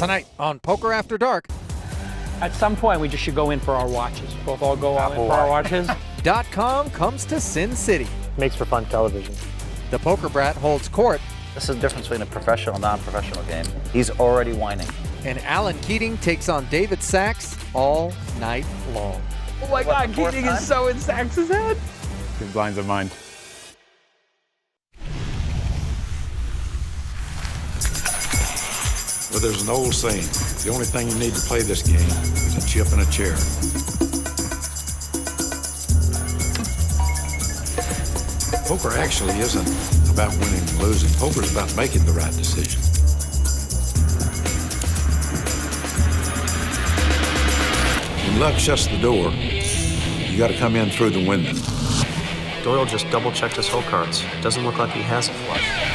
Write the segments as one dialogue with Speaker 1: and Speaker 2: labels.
Speaker 1: Tonight on Poker After Dark.
Speaker 2: At some point, we just should go in for our watches. Both all go all in for our watches.
Speaker 1: .com comes to Sin City.
Speaker 3: Makes for fun television.
Speaker 1: The Poker Brat holds court.
Speaker 4: This is the difference between a professional and non-professional game. He's already whining.
Speaker 1: And Alan Keating takes on David Sachs all night long.
Speaker 2: Oh my God, Keating is so in Sachs's head.
Speaker 5: His blinds of mine.
Speaker 6: Well, there's an old saying, the only thing you need to play this game is a chip and a chair. Poker actually isn't about winning and losing. Poker is about making the right decision. When luck shuts the door, you got to come in through the window.
Speaker 7: Doyle just double-checked his hole cards. Doesn't look like he has a flush.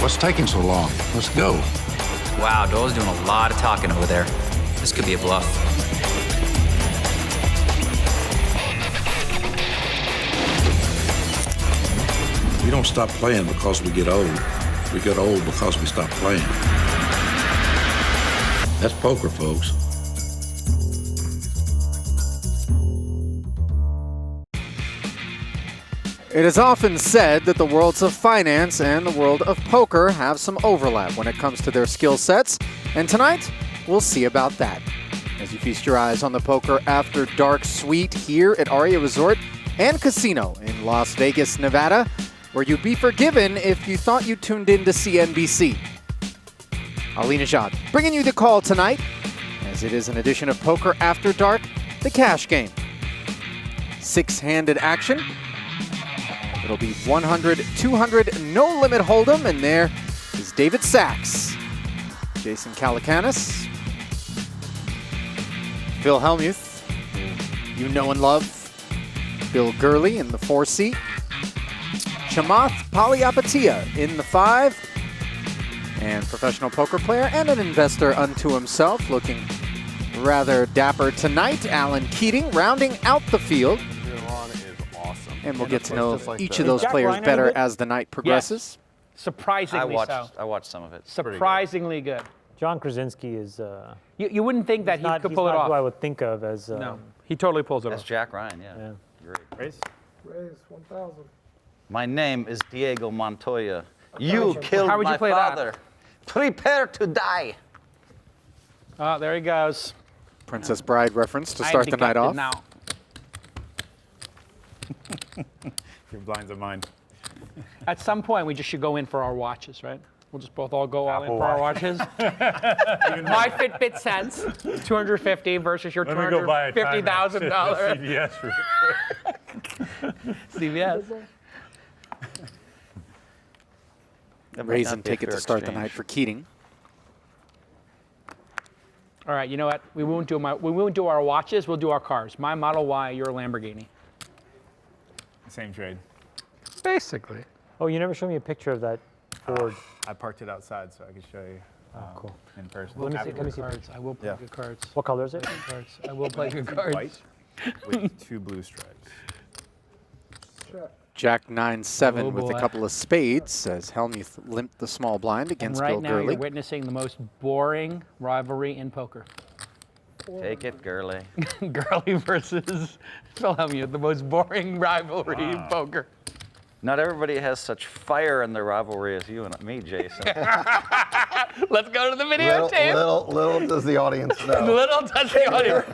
Speaker 6: What's taking so long? Let's go.
Speaker 8: Wow, Doyle's doing a lot of talking over there. This could be a bluff.
Speaker 6: We don't stop playing because we get old. We get old because we stop playing. That's poker, folks.
Speaker 1: It is often said that the worlds of finance and the world of poker have some overlap when it comes to their skill sets, and tonight we'll see about that. As you feast your eyes on the Poker After Dark suite here at Aria Resort and Casino in Las Vegas, Nevada, where you'd be forgiven if you thought you tuned in to CNBC. Ali Najad bringing you the call tonight, as it is an edition of Poker After Dark, the cash game. Six-handed action. It'll be 100, 200, no limit hold'em, and there is David Sachs, Jason Calacanis, Phil Hellmuth, who you know and love, Bill Gurley in the 4 seat, Chamath Palihapitiya in the 5, and professional poker player and an investor unto himself, looking rather dapper tonight, Alan Keating, rounding out the field. And we'll get to know each of those players better as the night progresses.
Speaker 2: Yes. Surprisingly
Speaker 4: I watched some of it.
Speaker 2: Surprisingly good.
Speaker 3: John Krasinski is.
Speaker 2: You wouldn't think that he could pull it off.
Speaker 3: Who I would think of as.
Speaker 2: No, he totally pulls it
Speaker 4: That's
Speaker 2: off.
Speaker 4: Jack Ryan, yeah. Great.
Speaker 5: Raise.
Speaker 9: Raise 1,000.
Speaker 4: My name is Diego Montoya. You killed
Speaker 2: How would you
Speaker 4: my
Speaker 2: play that?
Speaker 4: father. Prepare to die.
Speaker 2: Oh, there he goes.
Speaker 1: Princess Bride reference to
Speaker 2: I am
Speaker 1: start the night
Speaker 2: dejected
Speaker 1: off.
Speaker 2: now.
Speaker 5: Your blinds of mine.
Speaker 2: At some point, we just should go in for our watches, right? We'll just both all go all in for our watches. My Fitbit says 250 versus your $250,000.
Speaker 5: Yes.
Speaker 2: CVS.
Speaker 1: Raise and take it to start the night for Keating.
Speaker 2: All right, you know what? We won't do our watches. We'll do our cars. My Model Y, your Lamborghini.
Speaker 5: Same trade.
Speaker 2: Basically.
Speaker 3: Oh, you never showed me a picture of that Ford.
Speaker 5: I parked it outside so I could show you
Speaker 3: Cool.
Speaker 5: in person.
Speaker 2: Let me see cards. I will play good cards.
Speaker 3: What color is it?
Speaker 2: Cards. I will play good cards.
Speaker 5: White with 2 blue stripes.
Speaker 1: Jack 9-7
Speaker 2: Oh,
Speaker 1: with a
Speaker 2: boy.
Speaker 1: couple of spades as Hellmuth limped the small blind
Speaker 2: And
Speaker 1: against
Speaker 2: right
Speaker 1: Bill
Speaker 2: now,
Speaker 1: Gurley.
Speaker 2: you're witnessing the most boring rivalry in poker.
Speaker 4: Take it, Gurley.
Speaker 2: Gurley versus Phil Hellmuth, the most boring rivalry in poker.
Speaker 4: Not everybody has such fire in their rivalry as you and me, Jason.
Speaker 2: Let's go to the videotape.
Speaker 9: Little does the audience know.
Speaker 2: Little does the audience.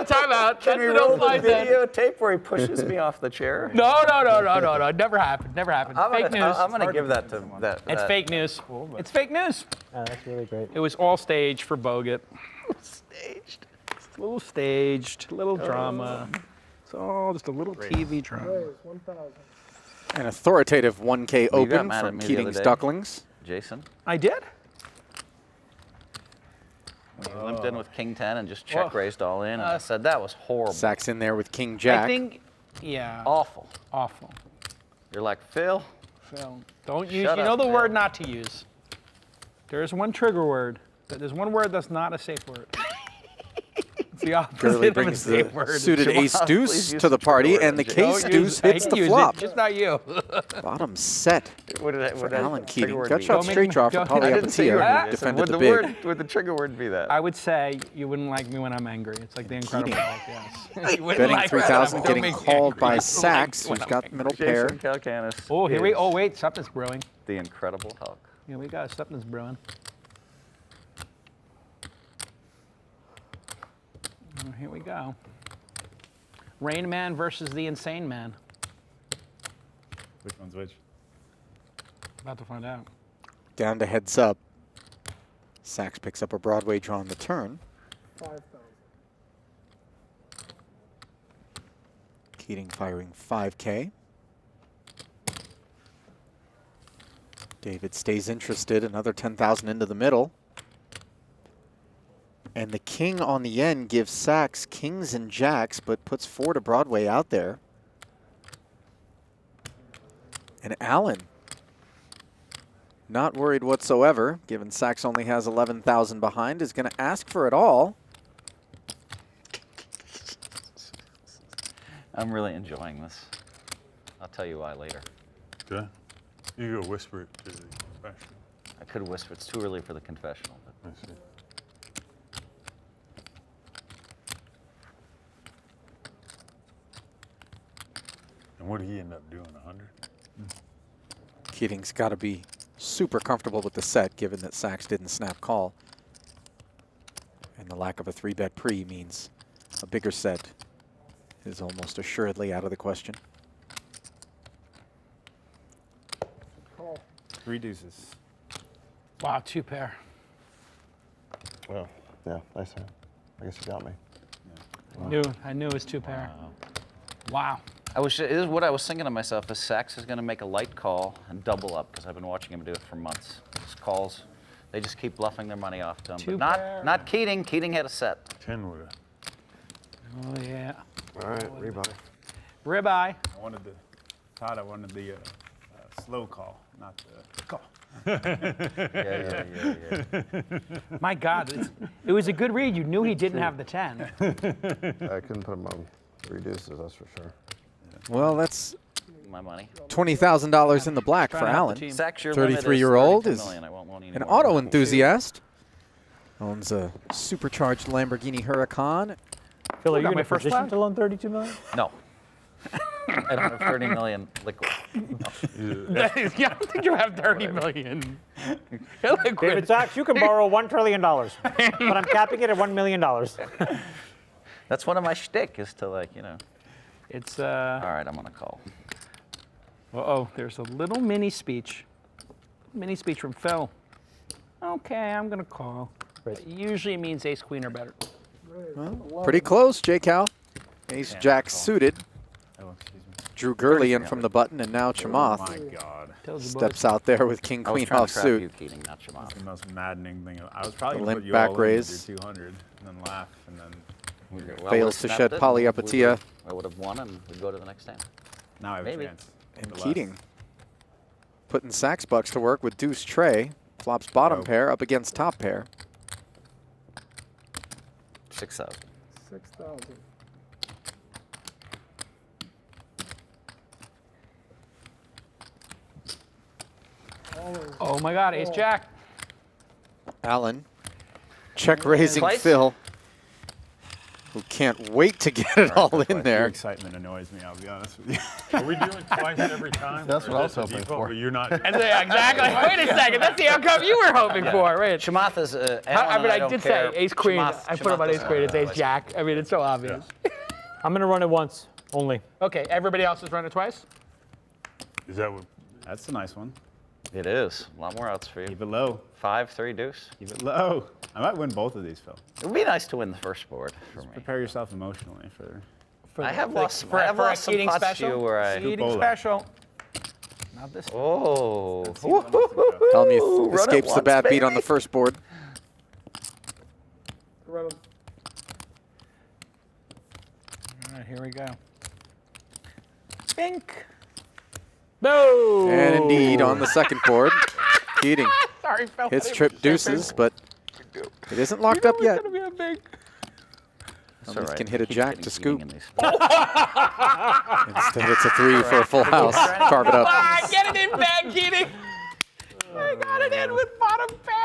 Speaker 2: Time out.
Speaker 4: Can we roll the videotape where he pushes me off the chair?
Speaker 2: No. Never happened. Never happened. Fake news.
Speaker 4: I'm gonna give that to that.
Speaker 2: It's fake news. It's fake news.
Speaker 3: That's really great.
Speaker 2: It was all staged for Bogut. Staged. A little staged. A little drama. It's all just a little TV drama.
Speaker 9: Raise 1,000.
Speaker 1: An authoritative 1K
Speaker 4: Well, you got
Speaker 1: open
Speaker 4: mad at
Speaker 1: from
Speaker 4: me the other
Speaker 1: Keating's
Speaker 4: day.
Speaker 1: Ducklings.
Speaker 4: Jason,
Speaker 2: I did?
Speaker 4: when you limped in with King 10 and just check raised all in, and I said that was horrible.
Speaker 1: Sachs in there with King Jack.
Speaker 2: I think, yeah.
Speaker 4: Awful.
Speaker 2: Awful.
Speaker 4: You're like, Phil,
Speaker 2: Phil, don't use,
Speaker 4: Shut
Speaker 2: you know
Speaker 4: up,
Speaker 2: the
Speaker 4: Phil.
Speaker 2: word not to use. There's one trigger word. There's one word that's not a safe word. the opposite
Speaker 1: Gurley
Speaker 2: of a
Speaker 1: brings
Speaker 2: safe
Speaker 1: the
Speaker 2: word.
Speaker 1: suited ace deuce to the party, and the case deuce hits the flop.
Speaker 2: Just not you.
Speaker 1: Bottom set
Speaker 4: What did
Speaker 1: for Alan Keating.
Speaker 4: word
Speaker 1: Gut
Speaker 4: be?
Speaker 1: shot
Speaker 2: Don't make
Speaker 1: straight
Speaker 2: me-
Speaker 1: draw for
Speaker 2: don't-
Speaker 1: Polly
Speaker 2: I
Speaker 4: didn't say you
Speaker 1: Apatia,
Speaker 4: were-
Speaker 1: who defended
Speaker 4: would
Speaker 1: the
Speaker 4: the
Speaker 1: big.
Speaker 4: would the trigger word be that?
Speaker 2: I would say you wouldn't like me when I'm angry. It's like the Incredible Hulk, yes. You wouldn't
Speaker 1: Betting
Speaker 2: like
Speaker 1: 3,000,
Speaker 2: when I'm
Speaker 1: getting
Speaker 2: angry.
Speaker 1: called by
Speaker 2: You wouldn't
Speaker 1: Sachs,
Speaker 2: like
Speaker 1: who's
Speaker 2: me
Speaker 1: got
Speaker 2: when I'm
Speaker 1: middle pair.
Speaker 4: Jason Calcanis.
Speaker 2: Oh, here we.
Speaker 4: is
Speaker 2: Oh, wait, something's brewing.
Speaker 4: The Incredible Hulk.
Speaker 2: Here we go. Something's brewing. Oh, here we go. Rain Man versus the Insane Man.
Speaker 5: Which one's which?
Speaker 2: About to find out.
Speaker 1: Down to heads up. Sachs picks up a Broadway draw on the turn.
Speaker 9: 5,000.
Speaker 1: Keating firing 5K. David stays interested, another 10,000 into the middle. And the king on the end gives Sachs kings and jacks, but puts 4 to Broadway out there. And Allen, not worried whatsoever, given Sachs only has 11,000 behind, is going to ask for it all.
Speaker 4: I'm really enjoying this. I'll tell you why later.
Speaker 10: Okay. You go whisper it to the confessional.
Speaker 4: I could whisper. It's too early for the confessional. But
Speaker 10: I see. And what did he end up doing, 100?
Speaker 1: Keating's got to be super comfortable with the set, given that Sachs didn't snap call. And the lack of a 3-bet pre means a bigger set is almost assuredly out of the question.
Speaker 9: Call.
Speaker 5: 3 deuces.
Speaker 2: Wow, 2 pair.
Speaker 9: Well, yeah, nice hand. I guess you got me.
Speaker 2: I knew it was 2 pair. Wow.
Speaker 4: this is what I was thinking to myself. Is Sachs is going to make a light call and double up because I've been watching him do it for months. His calls, they just keep bluffing their money off to him.
Speaker 2: Two
Speaker 4: But
Speaker 2: pair.
Speaker 4: not Keating. Keating had a set.
Speaker 10: 10 would have.
Speaker 2: Oh, yeah.
Speaker 9: All right, rebuy.
Speaker 2: Ribeye.
Speaker 5: I wanted the slow call, not the call.
Speaker 4: Yeah.
Speaker 2: My God, it was a good read. You knew he didn't have the 10.
Speaker 9: I couldn't put him on 3 deuces, that's for sure.
Speaker 1: Well, that's
Speaker 4: My money.
Speaker 1: $20,000 in the black for
Speaker 2: Trying to help the
Speaker 1: Allen.
Speaker 2: team.
Speaker 4: Sachs, your limit is
Speaker 1: 33-year-old
Speaker 4: 32
Speaker 1: is
Speaker 4: million. I won't want any
Speaker 1: an
Speaker 4: more.
Speaker 1: auto enthusiast. Owns a supercharged Lamborghini Huracan.
Speaker 3: Phil, are you
Speaker 2: got
Speaker 3: in
Speaker 2: my
Speaker 3: a
Speaker 2: first
Speaker 3: position
Speaker 2: flag?
Speaker 3: to loan 32 million?
Speaker 4: No. I don't have 30 million liquid.
Speaker 2: I don't think you have 30 million.
Speaker 3: David Sachs, you can borrow $1 trillion, but I'm capping it at $1 million.
Speaker 4: That's one of my shtick is to like,
Speaker 2: It's,
Speaker 4: All right, I'm gonna call.
Speaker 2: uh-oh, there's a little mini speech. Mini speech from Phil. Okay, I'm gonna call.
Speaker 3: Right.
Speaker 2: Usually means ace queen or better.
Speaker 1: Pretty close, J-Cal. Ace Jack suited.
Speaker 5: Oh, excuse me.
Speaker 1: Drew Gurley in from the button, and now
Speaker 5: Oh
Speaker 1: Chamath
Speaker 5: my God.
Speaker 2: Tells the
Speaker 1: steps
Speaker 2: boys.
Speaker 1: out there with king
Speaker 4: I was
Speaker 1: queen
Speaker 4: trying
Speaker 1: off
Speaker 4: to trap you,
Speaker 1: suit.
Speaker 4: Keating, not Chamath.
Speaker 5: That's the most maddening thing. I was probably
Speaker 1: The
Speaker 5: going to
Speaker 1: limp
Speaker 5: put you
Speaker 1: back
Speaker 5: all
Speaker 1: raise.
Speaker 5: in with your 200 and then laugh and then
Speaker 4: Well,
Speaker 1: Fails to shed Polly Apatia.
Speaker 4: I would have won and we'd go to the next hand.
Speaker 5: now I have
Speaker 4: Maybe.
Speaker 5: a chance.
Speaker 1: And
Speaker 5: for less.
Speaker 1: Keating putting Sachs bucks to work with deuce tray. Flops bottom
Speaker 5: Oh.
Speaker 1: pair up against top pair.
Speaker 4: 6,000.
Speaker 9: 6,000.
Speaker 2: Oh my God, ace jack.
Speaker 1: Allen check raising
Speaker 4: Twice?
Speaker 1: Phil, who can't wait to get it all in
Speaker 5: Your
Speaker 1: there.
Speaker 5: excitement annoys me, I'll be honest with you.
Speaker 10: Are we doing twice every time?
Speaker 9: That's what
Speaker 10: Or
Speaker 9: I
Speaker 10: is
Speaker 9: was
Speaker 10: this a
Speaker 9: hoping
Speaker 10: default,
Speaker 9: for.
Speaker 10: But you're not.
Speaker 2: Yeah, exactly. Wait a second. That's the outcome you were hoping for. Wait.
Speaker 4: Chamath is.
Speaker 2: I mean, I
Speaker 4: don't
Speaker 2: did
Speaker 4: care.
Speaker 2: say ace queen.
Speaker 4: Chamath-
Speaker 2: I put him on
Speaker 4: Chamath
Speaker 2: ace queen. It's
Speaker 4: doesn't-
Speaker 2: ace jack. I mean, it's so obvious.
Speaker 3: I'm going to run it once only.
Speaker 2: Okay, everybody else has run it twice?
Speaker 10: Is that what?
Speaker 5: That's a nice one.
Speaker 4: It is. A lot more outs for you.
Speaker 5: Keep it low.
Speaker 4: 5-3 deuce.
Speaker 5: Keep it low. I might win both of these, Phil.
Speaker 4: It would be nice to win the first board for me.
Speaker 5: Prepare yourself emotionally for.
Speaker 4: I have lost.
Speaker 2: For,
Speaker 4: I have
Speaker 2: for a
Speaker 4: lost some
Speaker 2: Keating
Speaker 4: pots to
Speaker 2: special?
Speaker 4: you where I.
Speaker 2: Keating
Speaker 5: Cupola.
Speaker 2: special. Not this.
Speaker 4: Oh.
Speaker 1: Hellmuth
Speaker 4: Run it
Speaker 1: escapes the
Speaker 4: once,
Speaker 1: bad beat on
Speaker 4: baby.
Speaker 1: the first board.
Speaker 9: Run him.
Speaker 2: All right, here we go. Bink. No.
Speaker 1: And indeed, on the second board, Keating
Speaker 2: Sorry, Phil.
Speaker 1: hits trip deuces, but it isn't locked up yet.
Speaker 2: It's gonna be a big.
Speaker 4: That's
Speaker 1: Least
Speaker 4: all right.
Speaker 1: can hit a
Speaker 4: Keep
Speaker 1: jack
Speaker 4: getting
Speaker 1: to
Speaker 4: heating
Speaker 1: scoop.
Speaker 4: in these.
Speaker 1: Instead, it's a 3 for a full house. Carve it up.
Speaker 2: Ah, get it in, bag Keating. I got it in with bottom pair.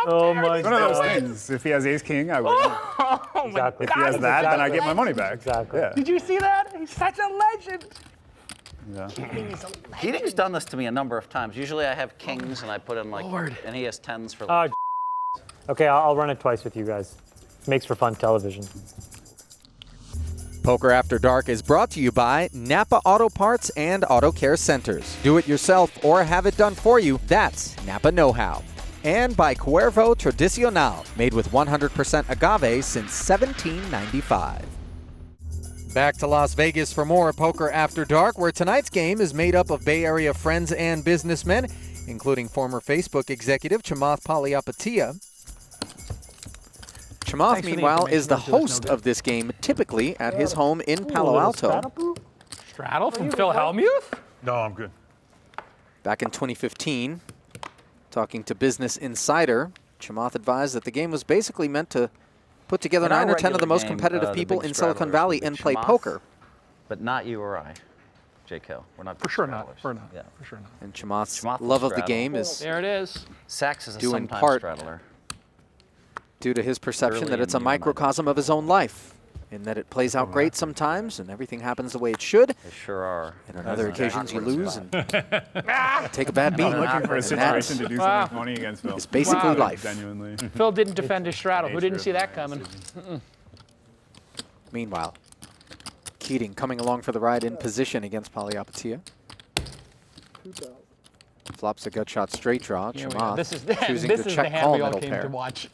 Speaker 3: Oh my
Speaker 5: One of those
Speaker 3: God.
Speaker 5: things. If he has ace king, I would.
Speaker 2: Oh my
Speaker 3: Exactly.
Speaker 5: If he has that, then I get my money back.
Speaker 3: Exactly.
Speaker 5: Yeah.
Speaker 2: Did you see that? He's such a legend.
Speaker 5: Yeah.
Speaker 4: Keating's done this to me a number of times. Usually I have kings and I put in like, and he has tens for like.
Speaker 3: Okay, I'll run it twice with you guys. Makes for fun television.
Speaker 1: Poker After Dark is brought to you by Napa Auto Parts and Auto Care Centers. Do it yourself or have it done for you. That's Napa Know-How. And by Cuervo Tradicional, made with 100% agave since 1795. Back to Las Vegas for more Poker After Dark, where tonight's game is made up of Bay Area friends and businessmen, including former Facebook executive Chamath Palihapitiya. Chamath, meanwhile, is the host of this game, typically at his home in Palo Alto.
Speaker 2: Straddle from Phil Hellmuth?
Speaker 10: No, I'm good.
Speaker 1: Back in 2015, talking to Business Insider, Chamath advised that the game was basically meant to put together
Speaker 4: In our
Speaker 1: 9 or 10 of the
Speaker 4: regular
Speaker 1: most
Speaker 4: game,
Speaker 1: competitive
Speaker 4: the
Speaker 1: people
Speaker 4: big
Speaker 1: in Silicon
Speaker 4: straddlers
Speaker 1: Valley
Speaker 4: would be
Speaker 1: and play
Speaker 4: Chamath,
Speaker 1: poker.
Speaker 4: But not you or I, JK. We're not.
Speaker 2: For sure not.
Speaker 4: straddlers.
Speaker 2: For not.
Speaker 4: Yeah.
Speaker 2: For sure not.
Speaker 1: And Chamath's
Speaker 4: Chamath will
Speaker 1: love of the
Speaker 4: straddle.
Speaker 1: game is
Speaker 2: There it is.
Speaker 4: Sax is a
Speaker 1: Due in
Speaker 4: sometime
Speaker 1: part
Speaker 4: straddler.
Speaker 1: due to his perception
Speaker 4: Early
Speaker 1: that it's a
Speaker 4: in your
Speaker 1: microcosm of his own life, in that it plays out great sometimes and everything happens the way it should,
Speaker 4: They sure are.
Speaker 1: and on other occasions you lose and take a bad
Speaker 5: I'm
Speaker 1: beat.
Speaker 5: looking for a
Speaker 1: And
Speaker 5: situation to do
Speaker 2: Wow.
Speaker 5: some money against Phil.
Speaker 1: It's basically
Speaker 2: Wow.
Speaker 1: life.
Speaker 5: Genuinely.
Speaker 2: Phil didn't defend his straddle. Who
Speaker 5: Nature
Speaker 2: didn't see
Speaker 5: of
Speaker 2: that
Speaker 5: my
Speaker 2: coming?
Speaker 5: decision.
Speaker 1: Meanwhile, Keating coming along for the ride in position against Palihapitiya. Flops a gut shot straight draw.
Speaker 2: Here we go.
Speaker 1: Chamath
Speaker 2: This is
Speaker 1: choosing
Speaker 2: this
Speaker 1: to
Speaker 2: is the
Speaker 1: check
Speaker 2: hand
Speaker 1: call
Speaker 2: we all
Speaker 1: middle
Speaker 2: came
Speaker 1: pair.
Speaker 2: to watch.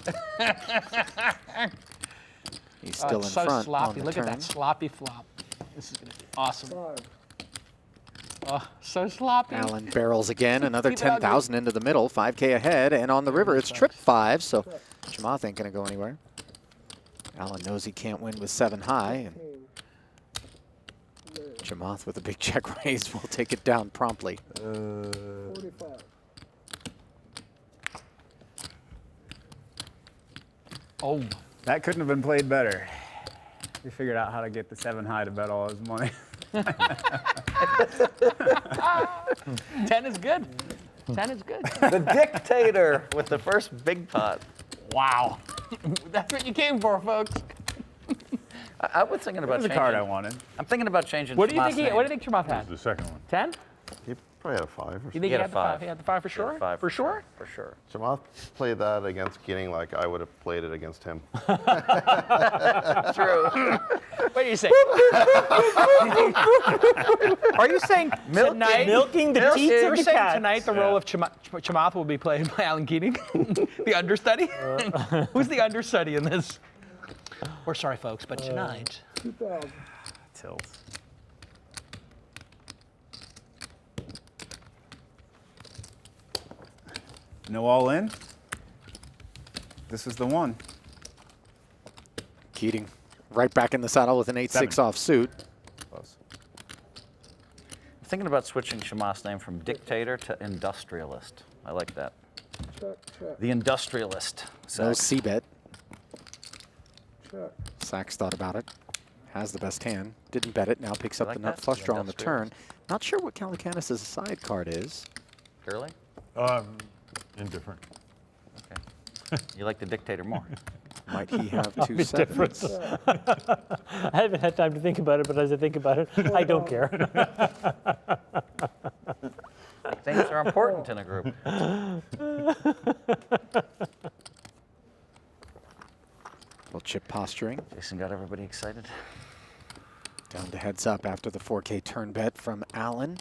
Speaker 1: He's still in
Speaker 2: It's so
Speaker 1: front
Speaker 2: sloppy.
Speaker 1: on the
Speaker 2: Look
Speaker 1: turn.
Speaker 2: at that sloppy flop. This is gonna be awesome. Oh, so sloppy.
Speaker 1: Allen barrels again, another
Speaker 2: Keep it ugly.
Speaker 1: 10,000 into the middle, 5K ahead, and on the river it's trip 5, so Chamath ain't gonna go anywhere. Allen knows he can't win with 7 high, and Chamath with a big check raise will take it down promptly.
Speaker 2: Oh,
Speaker 5: That couldn't have been played better. He figured out how to get the 7 high to bet all his money.
Speaker 2: 10 is good. 10 is good.
Speaker 4: The dictator with the first big pot.
Speaker 2: Wow. That's what you came for, folks.
Speaker 4: I was thinking about
Speaker 5: That was the
Speaker 4: changing.
Speaker 5: card I wanted.
Speaker 4: I'm thinking about changing.
Speaker 2: What do you
Speaker 4: Chamath's
Speaker 2: think?
Speaker 4: name.
Speaker 2: What do you think Chamath had?
Speaker 10: The second one.
Speaker 2: 10?
Speaker 9: He probably had a 5 or
Speaker 2: You
Speaker 9: something.
Speaker 2: think he
Speaker 4: had
Speaker 2: had
Speaker 4: a
Speaker 2: the 5?
Speaker 4: 5.
Speaker 2: He had the 5 for
Speaker 4: He had
Speaker 2: sure?
Speaker 4: a 5
Speaker 2: For sure?
Speaker 4: For sure.
Speaker 9: Chamath played that against Keating like I would have played it against him.
Speaker 2: True. What do you say? Are you saying tonight?
Speaker 3: Milking the teats
Speaker 2: You're
Speaker 3: of the
Speaker 2: saying
Speaker 3: cat.
Speaker 2: tonight the role of Chamath will be played by Alan Keating? The understudy? Who's the understudy in this? We're sorry, folks, but tonight.
Speaker 5: Tilts. No all in? This is the one.
Speaker 1: Keating right back in the saddle with an 8-6
Speaker 5: 7.
Speaker 1: offsuit.
Speaker 5: Close.
Speaker 4: I'm thinking about switching Chamath's name from dictator to industrialist. I like that. The industrialist.
Speaker 1: No
Speaker 4: Sax.
Speaker 1: C-bet. Sachs thought about it. Has the best hand. Didn't bet it. Now picks up
Speaker 4: like
Speaker 1: the nut
Speaker 4: that.
Speaker 1: flush draw on the
Speaker 4: Industrialist.
Speaker 1: turn. Not sure what Calicanis' side card is.
Speaker 4: Curly?
Speaker 10: Indifferent.
Speaker 4: Okay. You like the dictator more.
Speaker 1: Might he have 2
Speaker 3: different.
Speaker 1: sevens?
Speaker 3: I haven't had time to think about it, but as I think about it, I don't care.
Speaker 4: Things are important in a group.
Speaker 1: Little chip posturing.
Speaker 4: Jason got everybody excited.
Speaker 1: Down to heads up after the 4K turn bet from Allen.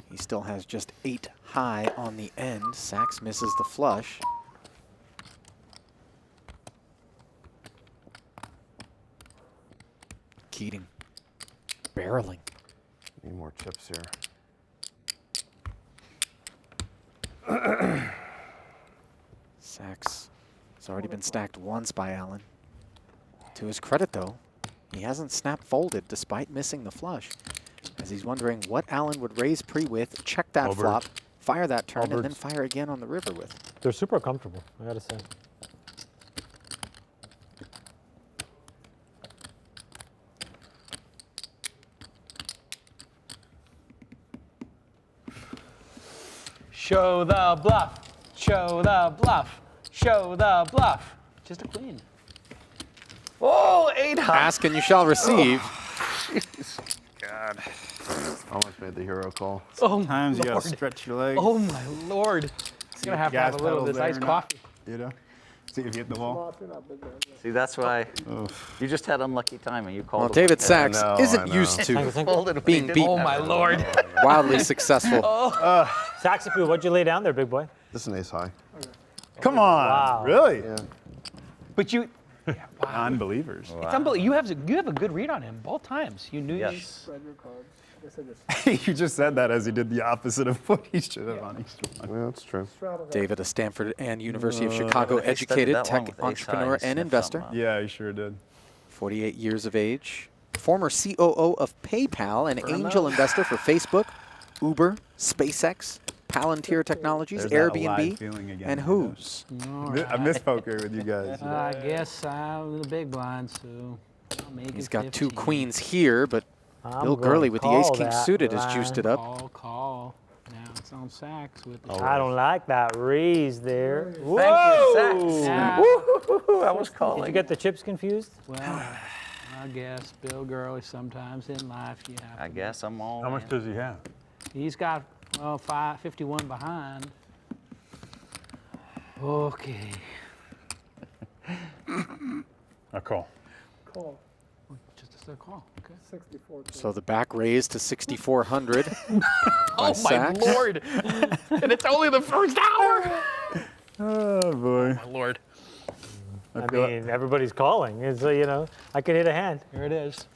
Speaker 1: He still has just 8 high on the end. Sachs misses the flush. Keating barreling.
Speaker 9: Need more chips here.
Speaker 1: Sachs has already been stacked once by Allen. To his credit, though, he hasn't snap folded despite missing the flush, as he's wondering what Allen would raise pre with, check that
Speaker 10: Albert.
Speaker 1: flop, fire that turn, and then
Speaker 10: Albert's.
Speaker 1: fire again on the river with.
Speaker 3: They're super comfortable, I gotta say.
Speaker 2: Show the bluff. Show the bluff. Show the bluff. Just a queen.
Speaker 4: Oh, 8 high.
Speaker 1: Ask and you shall receive.
Speaker 5: God.
Speaker 9: Almost made the hero call.
Speaker 2: Oh,
Speaker 5: Sometimes you
Speaker 2: Lord.
Speaker 5: gotta stretch your legs.
Speaker 2: Oh, my Lord. I'm going to have
Speaker 5: gas
Speaker 2: a little of
Speaker 5: pedals
Speaker 2: this
Speaker 5: there
Speaker 2: iced
Speaker 5: or not.
Speaker 2: coffee.
Speaker 5: You know? See if you hit the wall.
Speaker 4: See, that's why you just had unlucky timing. You called
Speaker 1: Well,
Speaker 4: it
Speaker 1: David
Speaker 4: like
Speaker 1: Sachs
Speaker 9: I know,
Speaker 1: isn't
Speaker 9: I know.
Speaker 1: used to being beaten.
Speaker 2: Oh, my Lord.
Speaker 1: Wildly successful.
Speaker 3: Saxapoo, what'd you lay down there, big boy?
Speaker 9: This is an ace high.
Speaker 5: Come on.
Speaker 3: Wow.
Speaker 5: Really?
Speaker 9: Yeah.
Speaker 2: But you,
Speaker 5: Non-believers.
Speaker 2: it's unbelievable. You have a good read on him both times. You knew
Speaker 4: Yes.
Speaker 5: You just said that as he did the opposite of what he should have on each one.
Speaker 9: Yeah, that's true.
Speaker 1: David, a Stanford and University of Chicago
Speaker 4: If they studied
Speaker 1: educated
Speaker 4: that long
Speaker 1: tech
Speaker 4: with ace high,
Speaker 1: entrepreneur
Speaker 4: he
Speaker 1: and
Speaker 4: sniffed
Speaker 1: investor.
Speaker 4: something
Speaker 5: Yeah, he sure did.
Speaker 1: 48 years of age. Former COO of PayPal and angel investor for Facebook, Uber, SpaceX, Palantir Technologies,
Speaker 5: There's that alive
Speaker 1: Airbnb,
Speaker 5: feeling again.
Speaker 1: and Who's.
Speaker 5: I miss poker with you guys.
Speaker 2: I guess I'm the big blind, so I'll make
Speaker 1: He's
Speaker 2: it
Speaker 1: got 2
Speaker 2: 15.
Speaker 1: queens here, but
Speaker 3: I'm
Speaker 1: Bill
Speaker 3: gonna
Speaker 1: Gurley with the
Speaker 3: call
Speaker 1: ace-king
Speaker 3: that
Speaker 1: suited has
Speaker 3: line.
Speaker 1: juiced it up.
Speaker 2: Call. Now it's on Sachs with the
Speaker 3: I don't like that raise there.
Speaker 4: Thank you, Sachs.
Speaker 2: Yeah.
Speaker 4: I was calling.
Speaker 3: Did you get the chips confused?
Speaker 2: Well, I guess Bill Gurley, sometimes in life you have
Speaker 4: I
Speaker 2: to.
Speaker 4: guess I'm all
Speaker 10: How much
Speaker 4: in.
Speaker 10: does he have?
Speaker 2: He's got, 51 behind. Okay.
Speaker 10: I call.
Speaker 2: Just a call. Okay.
Speaker 1: So the back raise to 6,400 by
Speaker 2: Oh, my
Speaker 1: Sachs.
Speaker 2: Lord. And it's only the first hour.
Speaker 5: Oh, boy.
Speaker 2: My Lord.
Speaker 3: I mean, everybody's calling. It's, I could hit a hand.
Speaker 2: Here it is.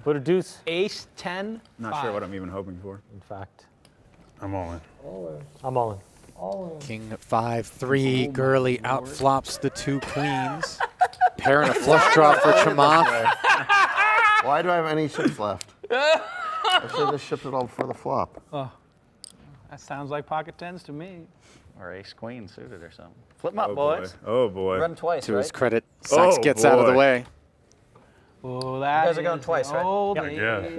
Speaker 3: Put a deuce,
Speaker 2: Ace, 10,
Speaker 5: Not sure what I'm even hoping for.
Speaker 3: in fact.
Speaker 10: I'm all in.
Speaker 3: I'm all in.
Speaker 1: King 5-3. Gurley outflops the 2 queens. Pair and a flush draw for Chamath.
Speaker 9: Why do I have any chips left? I should have just shipped it all before the flop.
Speaker 2: That sounds like pocket tens to me.
Speaker 4: Or ace queen suited or something. Flip 'em up,
Speaker 5: Oh, boy.
Speaker 4: boys.
Speaker 5: Oh, boy.
Speaker 4: Run twice,
Speaker 1: To
Speaker 4: right?
Speaker 1: his credit, Sachs
Speaker 5: Oh,
Speaker 1: gets out of the
Speaker 5: boy.
Speaker 1: way.
Speaker 2: Oh, that
Speaker 4: You guys are going
Speaker 2: is
Speaker 4: twice,
Speaker 2: the
Speaker 4: right?
Speaker 2: old
Speaker 10: I guess.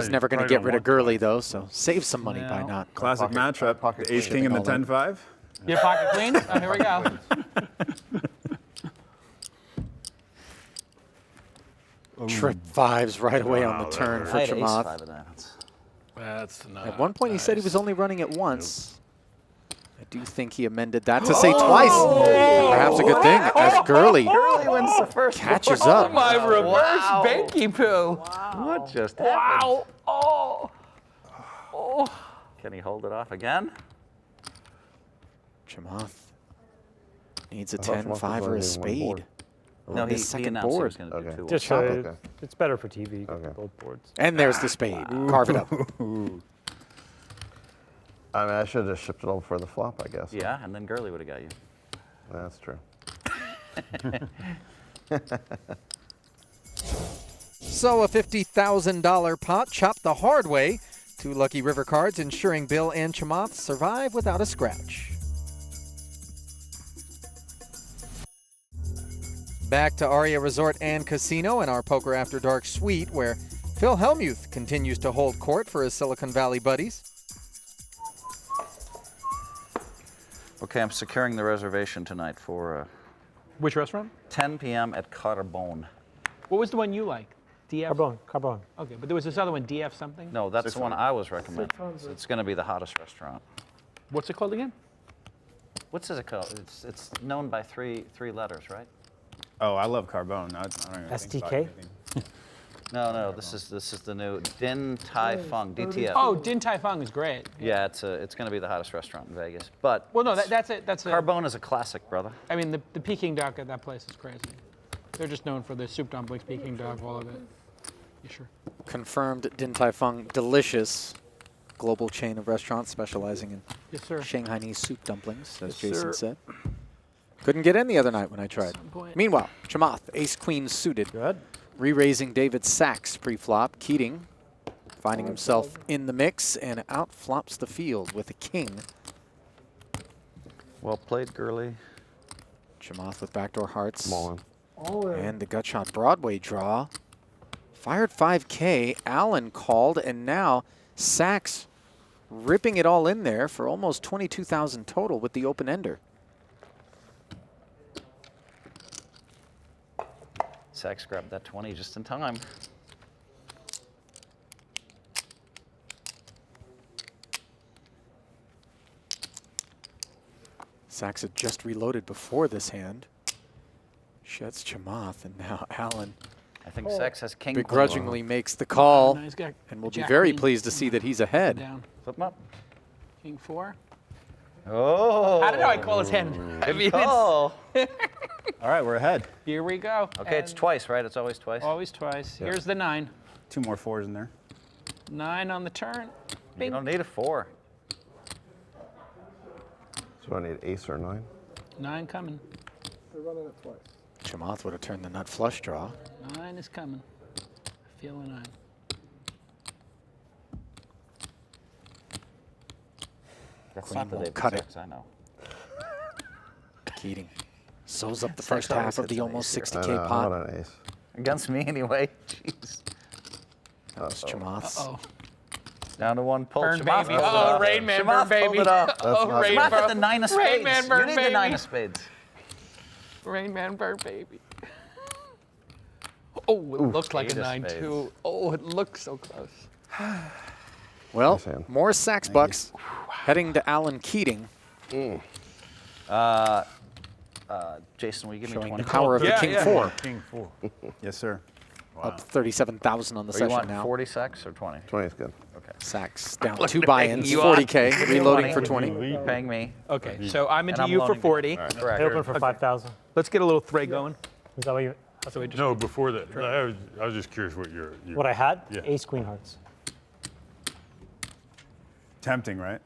Speaker 1: He's never going to get rid of Gurley, though, so save some money by
Speaker 2: No.
Speaker 1: not.
Speaker 5: Classic matchup.
Speaker 9: pocket
Speaker 5: The ace
Speaker 9: queen.
Speaker 5: king and the
Speaker 1: All in.
Speaker 5: 10-5.
Speaker 2: Your pocket queen? Oh, here we go.
Speaker 1: Trip 5s right away on the
Speaker 5: Wow,
Speaker 1: turn
Speaker 5: that
Speaker 1: for
Speaker 4: I had ace
Speaker 1: Chamath.
Speaker 4: 5 of diamonds.
Speaker 2: That's not.
Speaker 1: At one point, he said he was only running it once. I do think he amended that to say twice. Perhaps a good thing, as Gurley
Speaker 4: Gurley wins the first
Speaker 1: catches
Speaker 4: board.
Speaker 1: up.
Speaker 2: My reverse
Speaker 4: Wow.
Speaker 2: banky poo.
Speaker 4: What just happened?
Speaker 2: Wow. Oh.
Speaker 4: Can he hold it off again?
Speaker 1: Chamath needs a
Speaker 9: I thought
Speaker 1: 10,
Speaker 9: Chamath was
Speaker 1: 5, or
Speaker 9: only
Speaker 1: a
Speaker 9: doing one
Speaker 1: spade.
Speaker 9: board.
Speaker 4: No,
Speaker 1: On
Speaker 4: he,
Speaker 1: this
Speaker 4: he
Speaker 1: second
Speaker 4: announced he
Speaker 1: board.
Speaker 4: was going to do
Speaker 9: Okay.
Speaker 4: 2.
Speaker 3: Just
Speaker 9: Okay.
Speaker 3: it's better for TV. You
Speaker 9: Okay.
Speaker 3: get both boards.
Speaker 1: And there's the spade. Carve it up.
Speaker 9: I mean, I should have just shipped it all before the flop, I guess.
Speaker 4: Yeah, and then Gurley would have got you.
Speaker 9: That's true.
Speaker 1: So a $50,000 pot chopped the hard way. 2 lucky river cards ensuring Bill and Chamath survive without a scratch. Back to Aria Resort and Casino in our Poker After Dark suite, where Phil Hellmuth continues to hold court for his Silicon Valley buddies.
Speaker 4: Okay, I'm securing the reservation tonight for
Speaker 2: Which restaurant?
Speaker 4: 10 p.m. at Carbone.
Speaker 2: What was the one you like? DF?
Speaker 3: Carbone.
Speaker 2: Okay, but there was this other one, DF something?
Speaker 4: No, that's the one I was recommending. It's going to be the hottest restaurant.
Speaker 2: What's it called again?
Speaker 4: What's it called? It's known by three letters, right?
Speaker 5: Oh, I love Carbone. I don't even think about
Speaker 3: STK?
Speaker 5: anything.
Speaker 4: No, this is the new Din Tai Fung, DTF.
Speaker 2: Oh, Din Tai Fung is great.
Speaker 4: Yeah, it's going to be the hottest restaurant in Vegas. But
Speaker 2: Well, no, that's it. That's it.
Speaker 4: Carbone is a classic, brother.
Speaker 2: I mean, the Peking duck at that place is crazy. They're just known for the soup dumplings, Peking duck, all of it. You sure?
Speaker 1: Confirmed Din Tai Fung, delicious global chain of restaurants specializing in
Speaker 2: Yes, sir.
Speaker 1: Shanghainese soup dumplings, as
Speaker 2: Yes,
Speaker 1: Jason
Speaker 2: sir.
Speaker 1: said. Couldn't get in the other night when I tried.
Speaker 2: some point.
Speaker 1: Meanwhile, Chamath, ace-queen suited.
Speaker 3: Good.
Speaker 1: Re-raising David Sachs pre-flop. Keating finding himself in the mix and out-flops the field with a king.
Speaker 4: Well played, Gurley.
Speaker 1: Chamath with backdoor hearts.
Speaker 9: Small
Speaker 1: And the gut shot Broadway draw. Fired 5K. Allen called, and now Sachs ripping it all in there for almost 22,000 total with the open-ender.
Speaker 4: Sachs grabbed that 20 just in time.
Speaker 1: Sachs had just reloaded before this hand. Sheds Chamath, and now Alan
Speaker 4: I think Sachs has king.
Speaker 1: begrudgingly makes the call,
Speaker 2: No, he's got
Speaker 1: and will be
Speaker 2: Jack
Speaker 1: very
Speaker 2: queen.
Speaker 1: pleased to see that he's ahead.
Speaker 2: Down.
Speaker 4: Flip him up.
Speaker 2: King 4.
Speaker 4: Oh.
Speaker 2: How did I call his hand? I mean,
Speaker 4: Oh.
Speaker 5: All right, we're ahead.
Speaker 2: here we go.
Speaker 4: Okay, it's twice, right? It's always twice.
Speaker 2: Always twice. Here's the 9.
Speaker 5: 2 more 4s in there.
Speaker 2: 9 on the turn.
Speaker 4: You
Speaker 2: Bing.
Speaker 4: don't need a 4.
Speaker 9: So I need ace or 9.
Speaker 2: 9 coming.
Speaker 1: Chamath would have turned the nut flush draw.
Speaker 2: 9 is coming. I feel a 9.
Speaker 4: That's
Speaker 1: Queen
Speaker 4: not the
Speaker 1: won't
Speaker 4: David
Speaker 1: cut it.
Speaker 4: Sachs, I know.
Speaker 1: Keating sews up the
Speaker 4: Sachs
Speaker 1: first half
Speaker 4: always
Speaker 1: of the
Speaker 4: hits an
Speaker 1: almost
Speaker 4: ace here.
Speaker 1: 60K
Speaker 9: I
Speaker 1: pot.
Speaker 9: want an ace.
Speaker 4: Against me anyway. Jeez.
Speaker 1: That was Chamath's.
Speaker 2: Oh,
Speaker 4: Down to 1 pull.
Speaker 2: burn
Speaker 4: Chamath
Speaker 2: baby.
Speaker 4: pulled it
Speaker 2: Oh,
Speaker 4: off.
Speaker 2: Rain Man,
Speaker 4: Chamath
Speaker 2: burn
Speaker 4: pulled
Speaker 2: baby.
Speaker 4: it off.
Speaker 2: Oh,
Speaker 9: not
Speaker 2: Rain
Speaker 4: Chamath
Speaker 2: Man.
Speaker 4: at the 9 of spades.
Speaker 2: Rain Man,
Speaker 4: You
Speaker 2: burn
Speaker 4: need
Speaker 2: baby.
Speaker 4: the 9 of spades.
Speaker 2: Rain Man, burn baby. Oh, it looks like a
Speaker 4: 8 of
Speaker 2: 9
Speaker 4: spades.
Speaker 2: too. Oh, it looks so close.
Speaker 1: Well,
Speaker 9: Nice hand.
Speaker 1: more Sachs bucks heading to Alan Keating,
Speaker 4: Jason, will you give me
Speaker 1: showing
Speaker 4: 20?
Speaker 1: the power of the King 4.
Speaker 10: King 4.
Speaker 5: Yes, sir.
Speaker 1: Up 37,000 on the
Speaker 4: Or you
Speaker 1: session
Speaker 4: want
Speaker 1: now.
Speaker 4: 40 Sachs or 20?
Speaker 9: 20 is good.
Speaker 1: Sachs down 2 buy-ins,
Speaker 4: you
Speaker 1: 40K,
Speaker 4: Give me
Speaker 1: reloading
Speaker 4: 20.
Speaker 1: for 20.
Speaker 4: You're paying me.
Speaker 2: Okay, so I'm
Speaker 4: And
Speaker 2: into
Speaker 4: I'm
Speaker 2: you for
Speaker 4: loaning
Speaker 2: 40.
Speaker 4: Correct.
Speaker 3: I open for 5,000.
Speaker 2: Let's get a little thread going.
Speaker 3: Is that what you?
Speaker 2: So we just
Speaker 10: No, before that, I was just curious what your
Speaker 3: What I had?
Speaker 10: Yeah.
Speaker 3: Ace Queen Hearts.
Speaker 5: Tempting, right?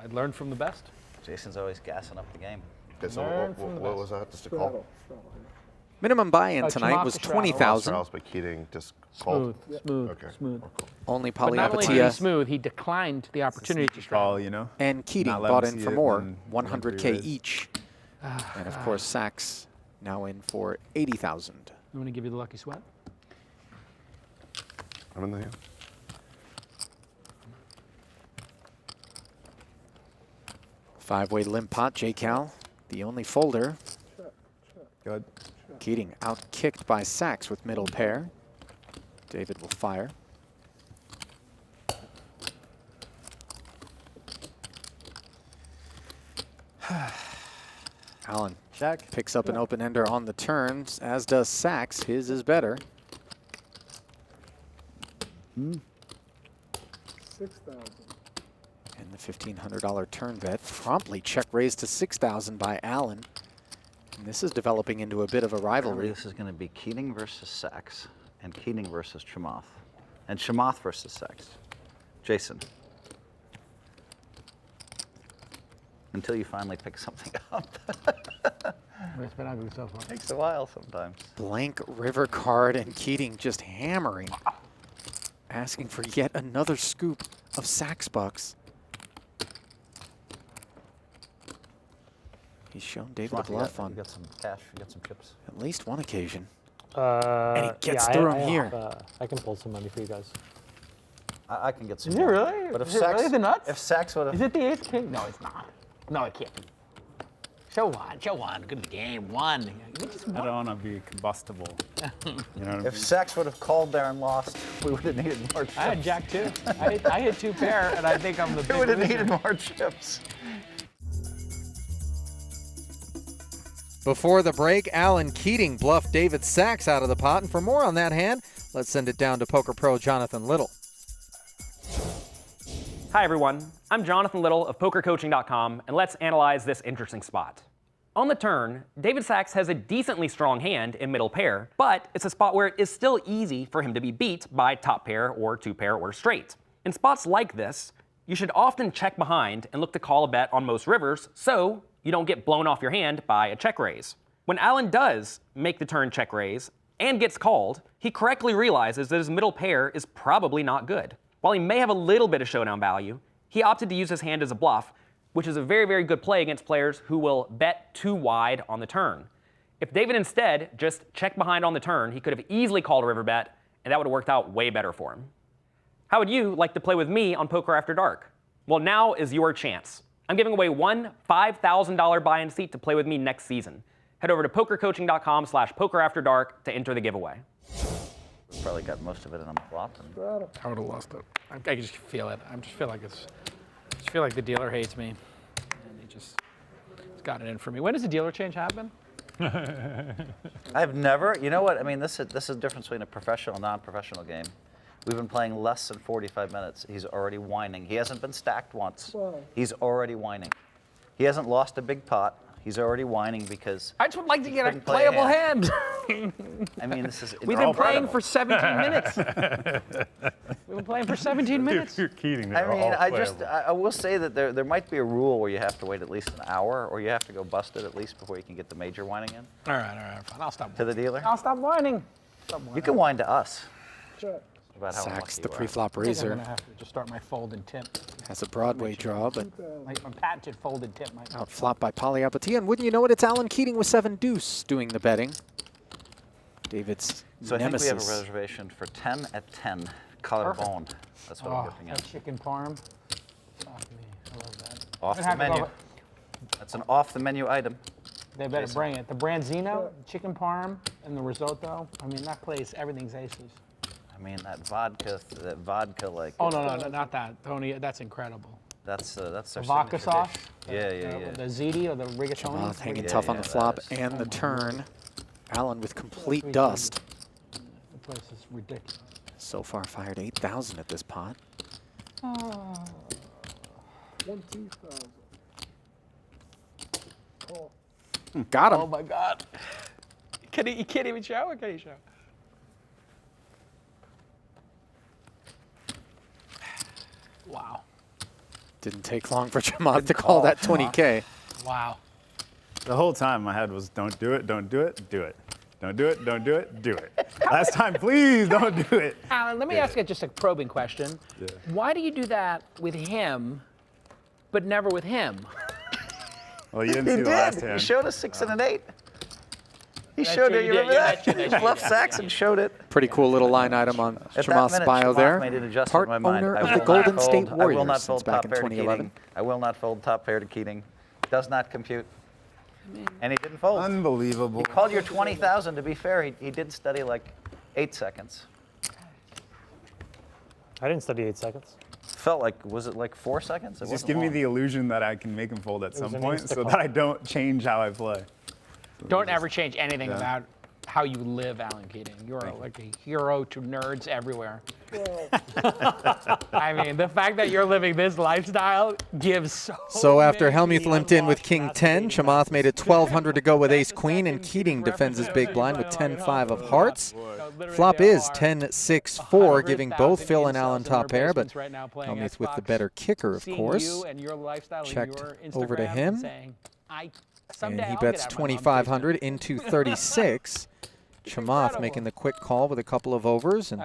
Speaker 2: I learned from the best.
Speaker 4: Jason's always gassing up the game.
Speaker 9: Okay, so
Speaker 2: Learn from the
Speaker 9: what
Speaker 2: best.
Speaker 9: was that? Just a call?
Speaker 1: Minimum buy-in tonight
Speaker 2: Chamath
Speaker 1: was
Speaker 2: to straddle.
Speaker 1: 20,000.
Speaker 9: Strauss, but Keating just called.
Speaker 3: Smooth.
Speaker 9: Okay.
Speaker 1: Only
Speaker 2: But not only did he
Speaker 1: Polyapatia
Speaker 2: smooth, he declined the opportunity to straddle.
Speaker 5: Call, you know?
Speaker 1: and Keating
Speaker 5: Not let
Speaker 1: bought
Speaker 5: him
Speaker 1: in
Speaker 5: see
Speaker 1: for
Speaker 5: it
Speaker 1: more,
Speaker 5: and
Speaker 1: 100K
Speaker 5: raise.
Speaker 1: each. And of course, Sachs now in for 80,000.
Speaker 2: You want to give you the lucky sweat?
Speaker 9: I'm in the hand.
Speaker 1: Five-way limp pot, J-Cal, the only folder.
Speaker 5: Good.
Speaker 1: Keating out-kicked by Sachs with middle pair. David will fire. Alan
Speaker 5: Check.
Speaker 1: picks up an open-ender on the turns, as does Sachs. His is better.
Speaker 11: 6,000.
Speaker 1: And the $1,500 turn bet promptly check raised to 6,000 by Alan. And this is developing into a bit of a rivalry.
Speaker 4: This is going to be Keating versus Sachs, and Keating versus Chamath, and Chamath versus Sachs. Jason. Until you finally pick something up.
Speaker 2: It's been ugly so far.
Speaker 4: Takes a while sometimes.
Speaker 1: Blank river card and Keating just hammering. Asking for yet another scoop of Sachs bucks. He's shown David a bluff
Speaker 4: You
Speaker 1: on
Speaker 4: got some cash, you got some chips.
Speaker 1: at least one occasion.
Speaker 3: And
Speaker 1: he gets through him here.
Speaker 3: I can pull some money for you guys.
Speaker 4: I can get some.
Speaker 2: Is it
Speaker 4: more.
Speaker 2: really?
Speaker 4: But if
Speaker 2: Is it
Speaker 4: Sachs,
Speaker 2: really the nuts?
Speaker 4: If Sachs would have.
Speaker 2: Is it the ace king? No, it's not. No, it can't be. Show on. Good game, one. You just
Speaker 5: I don't want to be combustible. You know what I mean?
Speaker 4: If Sachs would have called there and lost, we would have needed more chips.
Speaker 2: I had jack two. I hit 2 pair, and I think I'm the
Speaker 4: We
Speaker 2: big
Speaker 4: would have
Speaker 2: loser.
Speaker 4: needed more chips.
Speaker 1: Before the break, Alan Keating bluffed David Sachs out of the pot. And for more on that hand, let's send it down to Poker Pro Jonathan Little.
Speaker 12: Hi everyone, I'm Jonathan Little of PokerCoaching.com, and let's analyze this interesting spot. On the turn, David Sachs has a decently strong hand in middle pair, but it's a spot where it is still easy for him to be beat by top pair or 2 pair or straight. In spots like this, you should often check behind and look to call a bet on most rivers so you don't get blown off your hand by a check raise. When Alan does make the turn check raise and gets called, he correctly realizes that his middle pair is probably not good. While he may have a little bit of showdown value, he opted to use his hand as a bluff, which is a very, very good play against players who will bet too wide on the turn. If David instead just checked behind on the turn, he could have easily called a river bet, and that would have worked out way better for him. How would you like to play with me on Poker After Dark? Well, now is your chance. I'm giving away one $5,000 buy-in seat to play with me next season. Head over to pokercoaching.com/pokerafterdark to enter the giveaway.
Speaker 4: Probably got most of it in a flop.
Speaker 2: I would have lost it. I just feel it. I just feel like the dealer hates me. And he's got it in for me. When does the dealer change happen?
Speaker 4: I've never, you know what, I mean, this is the difference between a professional and non-professional game. We've been playing less than 45 minutes. He's already whining. He hasn't been stacked once. Whoa. He's already whining. He hasn't lost a big pot. He's already whining because
Speaker 2: I just would like to get a playable hand.
Speaker 4: I mean, this is
Speaker 2: We've been playing for 17 minutes. We've been playing for 17 minutes.
Speaker 10: You're kidding.
Speaker 4: I mean, I will say that there might be a rule where you have to wait at least an hour, or you have to go busted at least before you can get the major whining in.
Speaker 2: All right, fine. I'll stop.
Speaker 4: To the dealer?
Speaker 2: I'll stop whining.
Speaker 4: You can whine to us.
Speaker 2: Sure.
Speaker 4: About how
Speaker 1: Sacks
Speaker 4: unlucky
Speaker 1: the
Speaker 4: you are.
Speaker 1: pre-flop
Speaker 2: I'm
Speaker 1: raiser.
Speaker 2: gonna have to just start my folded tip.
Speaker 1: Has a Broadway draw, but
Speaker 2: My patented folded tip.
Speaker 1: outflopped by Polyapatia. And wouldn't you know it, it's Alan Keating with 7 deuce doing the betting. David's
Speaker 4: So
Speaker 1: nemesis.
Speaker 4: I think we have a reservation for 10 at 10. Collarbone. That's what I'm looking
Speaker 2: That
Speaker 4: at.
Speaker 2: chicken parm. Fuck me. I love that.
Speaker 4: Off
Speaker 2: I'd
Speaker 4: the
Speaker 2: have to go
Speaker 4: menu.
Speaker 2: with-
Speaker 4: That's an off the menu item.
Speaker 2: They better bring it. The branzino, chicken parm, and the risotto. I mean, that place, everything's aces.
Speaker 4: I mean, that vodka like.
Speaker 2: Oh no, not that, Tony. That's incredible.
Speaker 4: That's their
Speaker 2: Vodka
Speaker 4: signature
Speaker 2: sauce.
Speaker 4: dish. Yeah.
Speaker 2: The ziti or the rigatoni.
Speaker 1: Chamath hanging
Speaker 4: Yeah,
Speaker 1: tough on
Speaker 4: yeah,
Speaker 1: the flop
Speaker 4: that is-
Speaker 1: and the turn. Alan with complete dust.
Speaker 2: The place is ridiculous.
Speaker 1: So far fired 8,000 at this pot.
Speaker 2: 20,000.
Speaker 1: Got him.
Speaker 2: Oh my God. You can't even show, or can you show? Wow.
Speaker 1: Didn't take long for Chamath to call that 20K.
Speaker 2: Wow.
Speaker 5: The whole time my head was, don't do it, don't do it, do it. Don't do it, don't do it, do it. Last time, please don't do it.
Speaker 2: Alan, let me ask you just a probing question.
Speaker 5: Yeah.
Speaker 2: Why do you do that with him, but never with him?
Speaker 5: Well, you didn't see the last hand.
Speaker 4: He showed us 6 and an 8. He showed it. You remember that? He bluffed Saxon showed it.
Speaker 1: Pretty cool little line item on
Speaker 4: At that
Speaker 1: Chamath's
Speaker 4: minute,
Speaker 1: bio
Speaker 4: Chamath
Speaker 1: there.
Speaker 4: made an adjustment
Speaker 1: Part
Speaker 4: in my mind.
Speaker 1: owner
Speaker 4: I
Speaker 1: of
Speaker 4: will
Speaker 1: the
Speaker 4: not
Speaker 1: Golden
Speaker 4: fold-
Speaker 1: State
Speaker 4: I will
Speaker 1: Warriors
Speaker 4: not
Speaker 1: since
Speaker 4: fold
Speaker 1: back
Speaker 4: top
Speaker 1: in
Speaker 4: pair to
Speaker 1: 2011.
Speaker 4: Keating. I will not fold top pair to Keating. Does not compute. And he didn't fold.
Speaker 5: Unbelievable.
Speaker 4: He called your 20,000. To be fair, he did study like 8 seconds.
Speaker 3: I didn't study 8 seconds.
Speaker 4: Felt like, was it like 4 seconds? It
Speaker 5: Just
Speaker 4: wasn't
Speaker 5: give me
Speaker 4: long.
Speaker 5: the illusion that I can make him fold at some
Speaker 3: an
Speaker 5: point so
Speaker 3: insta-call.
Speaker 5: that I don't change how I play.
Speaker 2: Don't ever change anything
Speaker 5: Yeah.
Speaker 2: about how you live, Alan Keating. You're like a hero to nerds everywhere. I mean, the fact that you're living this lifestyle gives
Speaker 1: So after
Speaker 2: many
Speaker 1: Hellmuth limped in with
Speaker 2: unwatched
Speaker 1: King 10, Chamath made it 1,200 to go with Ace Queen, and Keating defends his big blind with 10-5 of hearts. Flop is 10-6-4, giving both Phil and Alan top pair, but Hellmuth with the better kicker, of course. Checked over to him, and he bets 2,500 into 36. Chamath making the quick call with a couple of overs, and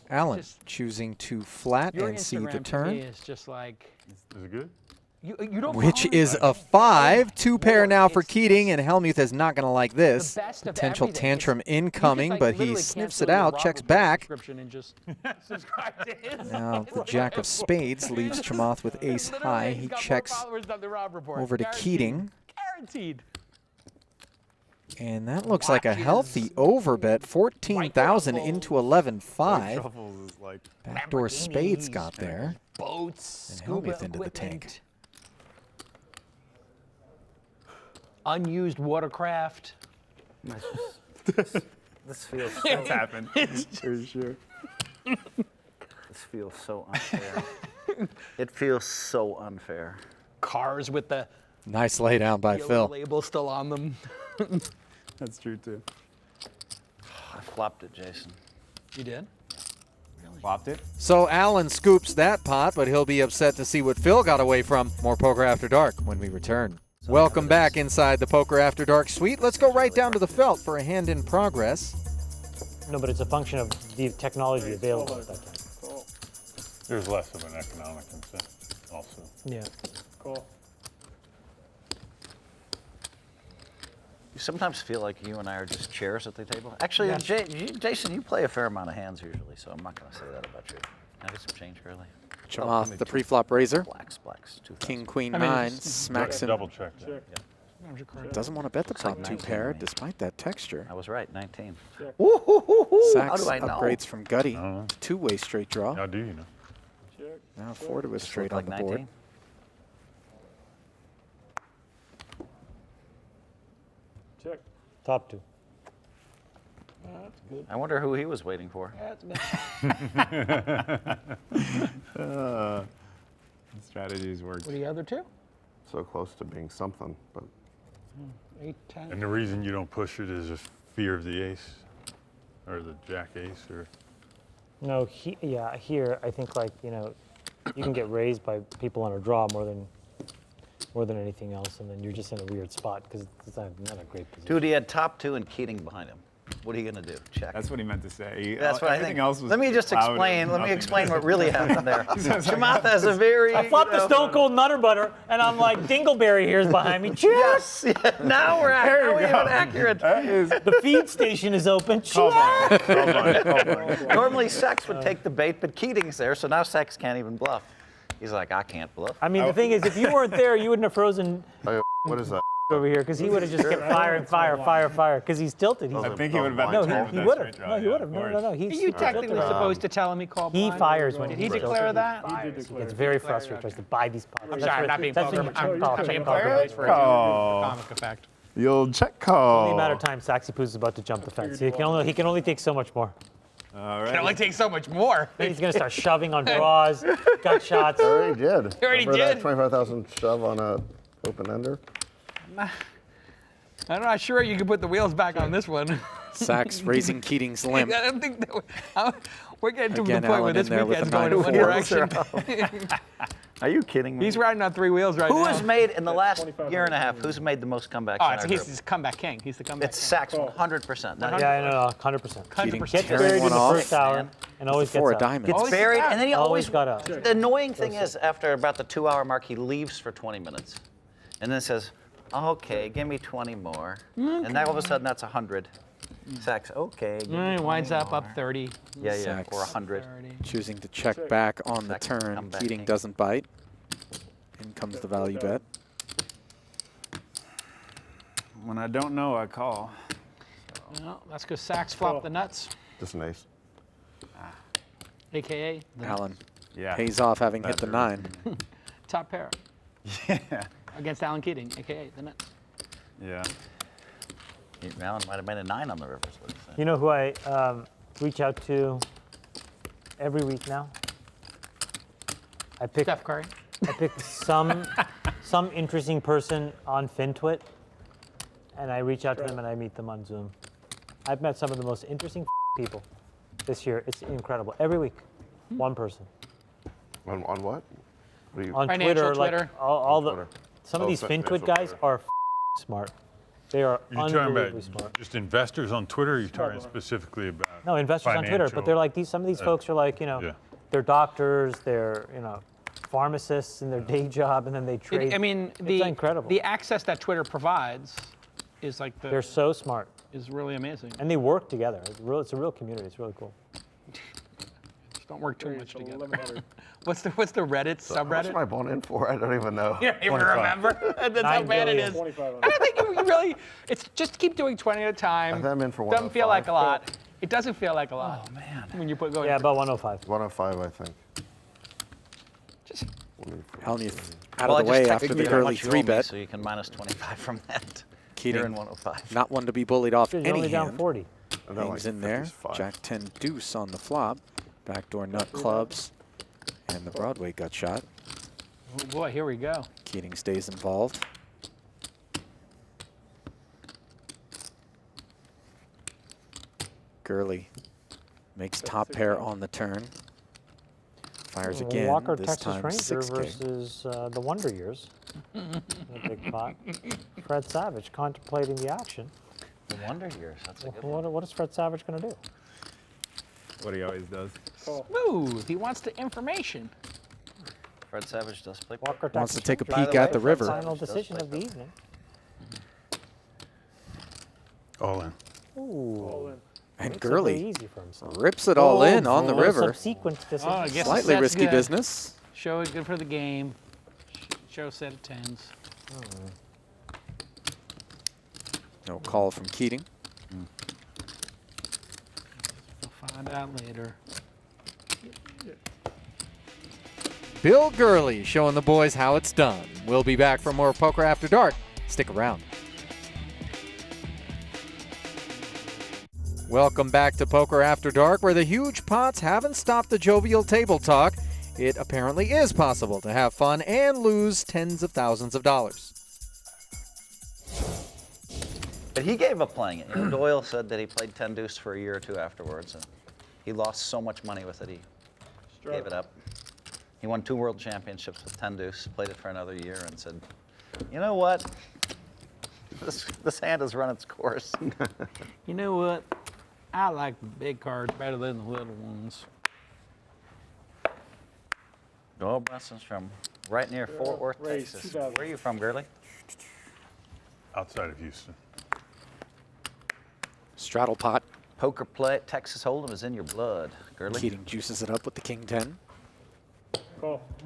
Speaker 1: Alan choosing to flat
Speaker 2: Your
Speaker 1: and see the
Speaker 2: Instagram to me
Speaker 1: turn,
Speaker 2: is just like
Speaker 10: Is it good?
Speaker 2: you don't
Speaker 1: which
Speaker 2: follow
Speaker 1: is
Speaker 2: me.
Speaker 1: a 5.
Speaker 2: It's
Speaker 1: 2 pair now for
Speaker 2: it's
Speaker 1: Keating, and Hellmuth is not going to like this.
Speaker 2: the best of
Speaker 1: Potential
Speaker 2: everything.
Speaker 1: tantrum
Speaker 2: You just,
Speaker 1: incoming,
Speaker 2: like,
Speaker 1: but he
Speaker 2: literally
Speaker 1: sniffs
Speaker 2: cancel
Speaker 1: it
Speaker 2: your
Speaker 1: out,
Speaker 2: Rob
Speaker 1: checks
Speaker 2: Report
Speaker 1: back.
Speaker 2: subscription and just subscribe to his.
Speaker 1: Now the Jack of Spades leaves Chamath with Ace High. He checks over to Keating.
Speaker 2: Guaranteed.
Speaker 1: And that looks like a healthy overbet, 14,000 into 11-5.
Speaker 5: Truffles is like,
Speaker 1: Backdoor Spades got there.
Speaker 2: Boats,
Speaker 1: And Hellmuth
Speaker 2: scuba
Speaker 1: into the
Speaker 2: equipment,
Speaker 1: tank.
Speaker 2: unused watercraft.
Speaker 4: This feels
Speaker 5: that's happened. For sure.
Speaker 4: This feels so unfair. It feels so unfair.
Speaker 2: Cars with the
Speaker 1: Nice laydown by
Speaker 2: yellow
Speaker 1: Phil.
Speaker 2: label still on them.
Speaker 5: That's true too.
Speaker 4: I flopped it, Jason.
Speaker 2: You did?
Speaker 5: Flopped it.
Speaker 1: So Alan scoops that pot, but he'll be upset to see what Phil got away from. More Poker After Dark when we return. Welcome back inside the Poker After Dark suite. Let's go right down to the felt for a hand in progress.
Speaker 3: No, but it's a function of the technology available at that time.
Speaker 10: There's less of an economic incentive also.
Speaker 3: Yeah.
Speaker 2: Cool.
Speaker 4: You sometimes feel like you and I are just chairs at the table. Actually, Jason, you play a fair amount of hands usually, so I'm not going to say that about you. I just some change early.
Speaker 1: Chamath, the pre-flop raiser.
Speaker 4: Blacks. 2,000.
Speaker 1: King, queen,
Speaker 2: I mean,
Speaker 1: 9,
Speaker 2: just
Speaker 1: smacks him.
Speaker 10: Double check that.
Speaker 4: Yeah.
Speaker 1: Doesn't want to bet the top
Speaker 4: like
Speaker 1: 2
Speaker 4: 19,
Speaker 1: pair,
Speaker 4: right?
Speaker 1: despite that texture.
Speaker 4: I was right, 19.
Speaker 1: Sachs
Speaker 4: How do I know?
Speaker 1: upgrades from Gutty
Speaker 10: know.
Speaker 1: to two-way straight draw.
Speaker 10: How do you know?
Speaker 1: Now 4 to a straight
Speaker 4: Look
Speaker 1: on
Speaker 4: like
Speaker 1: the board.
Speaker 4: 19.
Speaker 3: Top 2.
Speaker 4: I wonder who he was waiting for.
Speaker 5: Strategies work.
Speaker 2: What are the other two?
Speaker 9: So close to being something, but
Speaker 2: 8, 10.
Speaker 10: And the reason you don't push it is a fear of the ace, or the jack ace, or
Speaker 3: No, here I think you can get raised by people on a draw more than anything else, and then you're just in a weird spot because it's not a great position.
Speaker 4: Dude, he had top 2 and Keating behind him. What are you going to do? Check.
Speaker 5: That's what he meant to say.
Speaker 4: That's what I
Speaker 5: Everything
Speaker 4: think.
Speaker 5: else was
Speaker 4: Let me just
Speaker 5: clouded.
Speaker 4: explain. Let me
Speaker 5: Nothing
Speaker 4: explain
Speaker 5: there.
Speaker 4: what really happened there. Chamath has a very.
Speaker 3: I flopped the Stone Cold Nutter Butter, and I'm like, Dingleberry here's behind me.
Speaker 4: Yes. Yeah, now we're even accurate.
Speaker 3: The feed station is open.
Speaker 4: Normally, Sex would take the bait, but Keating's there, so now Sex can't even bluff. He's like, I can't bluff.
Speaker 3: I mean, the thing is, if you weren't there, you wouldn't have frozen
Speaker 9: what is that?
Speaker 3: over here because he would have just kept firing, fire because he's tilted.
Speaker 5: I think he would have bet
Speaker 3: No,
Speaker 5: the turn
Speaker 3: he
Speaker 5: with
Speaker 3: would
Speaker 5: that
Speaker 3: have.
Speaker 5: straight
Speaker 3: No, he
Speaker 5: draw,
Speaker 3: would have.
Speaker 5: yeah,
Speaker 3: No.
Speaker 2: Are
Speaker 3: He's
Speaker 2: you technically supposed to tell him he called
Speaker 3: He
Speaker 2: blind?
Speaker 3: fires when
Speaker 2: Did
Speaker 3: he's
Speaker 2: he declare that?
Speaker 3: He gets very frustrated. Tries to buy these pots.
Speaker 2: I'm sorry, I'm not being poker. I'm being poker face for
Speaker 5: Call.
Speaker 2: comic effect.
Speaker 5: The old check
Speaker 3: Only
Speaker 5: call.
Speaker 3: a matter of time. Saxy Poos is about to jump the fence. He can only take so much more.
Speaker 5: All
Speaker 2: It
Speaker 5: right.
Speaker 2: only takes so much more.
Speaker 3: Then he's gonna start shoving on draws, gut shots.
Speaker 9: I already did.
Speaker 2: You already
Speaker 9: Remember that
Speaker 2: did?
Speaker 9: 25,000 shove on a open ender?
Speaker 2: I'm not sure you can put the wheels back on this one.
Speaker 1: Sachs raising Keating's
Speaker 2: I
Speaker 1: limp.
Speaker 2: don't think that we're getting to
Speaker 1: Again,
Speaker 2: the point
Speaker 1: Alan
Speaker 2: where this
Speaker 1: in there with
Speaker 2: weekend's
Speaker 1: a
Speaker 2: going in one
Speaker 1: 9-4.
Speaker 2: direction.
Speaker 4: Are you kidding me?
Speaker 2: He's riding on 3 wheels right
Speaker 4: Who
Speaker 2: now.
Speaker 4: has made in the last year and a half? Who's made the most comebacks?
Speaker 2: Oh,
Speaker 4: in our
Speaker 2: he's
Speaker 4: group?
Speaker 2: the comeback king. He's the comeback
Speaker 4: It's Sachs, 100%.
Speaker 3: Yeah, I know, 100%.
Speaker 1: Keating
Speaker 2: 100%.
Speaker 3: Gets
Speaker 1: tearing
Speaker 3: buried in
Speaker 1: one
Speaker 3: the
Speaker 1: off
Speaker 3: first hour and always
Speaker 1: for a
Speaker 3: gets out.
Speaker 1: diamond.
Speaker 4: Gets
Speaker 2: Always
Speaker 4: buried,
Speaker 2: got
Speaker 4: and then he
Speaker 3: Always
Speaker 4: always
Speaker 3: got out.
Speaker 4: The annoying thing is, after about the 2-hour mark, he leaves for 20 minutes, and then says, "Okay, give me 20 more," and then all of a sudden that's 100. Sachs, okay. Give me
Speaker 2: He
Speaker 4: 20
Speaker 2: winds up
Speaker 4: more.
Speaker 2: 30.
Speaker 4: Yeah,
Speaker 1: Sachs.
Speaker 4: or 100.
Speaker 2: 30.
Speaker 1: Choosing to check back on the
Speaker 4: Sachs
Speaker 1: turn.
Speaker 4: comeback
Speaker 1: Keating
Speaker 4: king.
Speaker 1: doesn't bite. In comes the value bet.
Speaker 5: When I don't know, I call.
Speaker 2: Well, that's because Sachs flopped the nuts,
Speaker 9: Just an ace.
Speaker 2: AKA the
Speaker 1: Alan
Speaker 5: Yeah.
Speaker 1: pays off having hit the 9.
Speaker 2: top pair
Speaker 5: Yeah.
Speaker 2: against Alan Keating, AKA the nuts.
Speaker 5: Yeah.
Speaker 4: Alan might have made a 9 on the river. is what he said.
Speaker 3: You know who I reach out to every week now? I pick
Speaker 2: Steph Curry.
Speaker 3: some interesting person on FinTwit, and I reach out to them and I meet them on Zoom. I've met some of the most interesting people this year. It's incredible. Every week, one person.
Speaker 9: On what? What do you?
Speaker 3: On
Speaker 2: Financial
Speaker 3: Twitter,
Speaker 2: Twitter.
Speaker 3: like all the
Speaker 9: Twitter.
Speaker 3: some of these
Speaker 9: Financial
Speaker 3: FinTwit guys
Speaker 9: Twitter.
Speaker 3: are smart. They are
Speaker 10: You're talking
Speaker 3: unbelievably
Speaker 10: about
Speaker 3: smart.
Speaker 10: just investors on Twitter, or you're talking specifically about
Speaker 3: No, investors on Twitter, but they're like these. Some of these folks are like,
Speaker 10: yeah.
Speaker 3: they're doctors, they're pharmacists in their day job, and then they trade.
Speaker 2: I mean,
Speaker 3: it's incredible.
Speaker 2: the access that Twitter provides is like
Speaker 3: They're so smart,
Speaker 2: is really amazing.
Speaker 3: and they work together. It's a real community. It's really cool.
Speaker 2: Just don't work too much together. What's the Reddit
Speaker 9: How much
Speaker 2: subreddit?
Speaker 9: am I bought in for? I don't even know.
Speaker 2: You don't even remember? That's how
Speaker 3: 9
Speaker 2: bad it
Speaker 3: billion.
Speaker 2: is. I don't think you really. It's just keep doing 20 at a time.
Speaker 9: I think I'm in for
Speaker 2: Doesn't feel like a
Speaker 9: 105.
Speaker 2: lot. It doesn't feel like a lot. Oh man. When you put going.
Speaker 3: Yeah, about 105.
Speaker 9: 105, I think.
Speaker 2: Just,
Speaker 1: Hellmuth out
Speaker 4: Well,
Speaker 1: of the
Speaker 4: I just
Speaker 1: way
Speaker 4: texted
Speaker 1: after
Speaker 4: you
Speaker 1: the
Speaker 4: how
Speaker 1: early
Speaker 4: much you owe me,
Speaker 1: 3-bet.
Speaker 4: so you can minus 25 from that.
Speaker 1: Keating,
Speaker 4: You're in 105.
Speaker 1: not one to be bullied off
Speaker 3: You're
Speaker 1: any
Speaker 3: only down
Speaker 1: hand.
Speaker 3: 40.
Speaker 9: And then
Speaker 1: Hangs
Speaker 9: like
Speaker 1: in there.
Speaker 9: 55.
Speaker 1: Jack 10 deuce on the flop. Backdoor nut clubs. And the Broadway gut shot.
Speaker 2: oh boy, here we go.
Speaker 1: Keating stays involved. Gurley makes top pair on the turn. Fires again,
Speaker 3: Walker,
Speaker 1: this
Speaker 3: Texas
Speaker 1: time
Speaker 3: Ranger
Speaker 1: 6K.
Speaker 3: versus the Wonder Years. In a big pot. Fred Savage contemplating the action.
Speaker 4: The Wonder Years. That's a good one.
Speaker 3: What is Fred Savage going to do?
Speaker 5: What he always does.
Speaker 2: Smooth. He wants the information.
Speaker 4: Fred Savage does play.
Speaker 3: Walker,
Speaker 1: Wants to
Speaker 3: Texas
Speaker 1: take a
Speaker 3: Ranger.
Speaker 1: peek at the
Speaker 3: Fred
Speaker 1: river.
Speaker 3: Final
Speaker 4: Does
Speaker 3: decision
Speaker 4: play
Speaker 3: of the evening.
Speaker 10: all in.
Speaker 1: And
Speaker 3: Makes it very
Speaker 1: Gurley
Speaker 3: easy for himself.
Speaker 1: rips it all in on the river.
Speaker 3: Subsequent decision.
Speaker 2: Oh, I guess
Speaker 1: Slightly
Speaker 2: that's
Speaker 1: risky
Speaker 2: good.
Speaker 1: business.
Speaker 2: Show is good for the game. Show set of tens.
Speaker 1: No call from Keating.
Speaker 2: We'll find out later.
Speaker 1: Bill Gurley showing the boys how it's done. We'll be back for more Poker After Dark. Stick around. Welcome back to Poker After Dark, where the huge pots haven't stopped the jovial table talk. It apparently is possible to have fun and lose tens of thousands of dollars.
Speaker 4: But he gave up playing it. You know, Doyle said that he played 10 deuce for a year or two afterwards, and he lost so much money with it, he gave it up. He won 2 world championships with 10 deuce, played it for another year, and said, you know what? This hand has run its course.
Speaker 2: You know what? I like the big cards better than the little ones.
Speaker 4: Doyle Brunson's from right near Fort Worth, Texas. Where are you from, Gurley?
Speaker 10: Outside of Houston.
Speaker 1: Straddle pot.
Speaker 4: Poker play at Texas Hold'em is in your blood, Gurley.
Speaker 1: Keating juices it up with the king 10.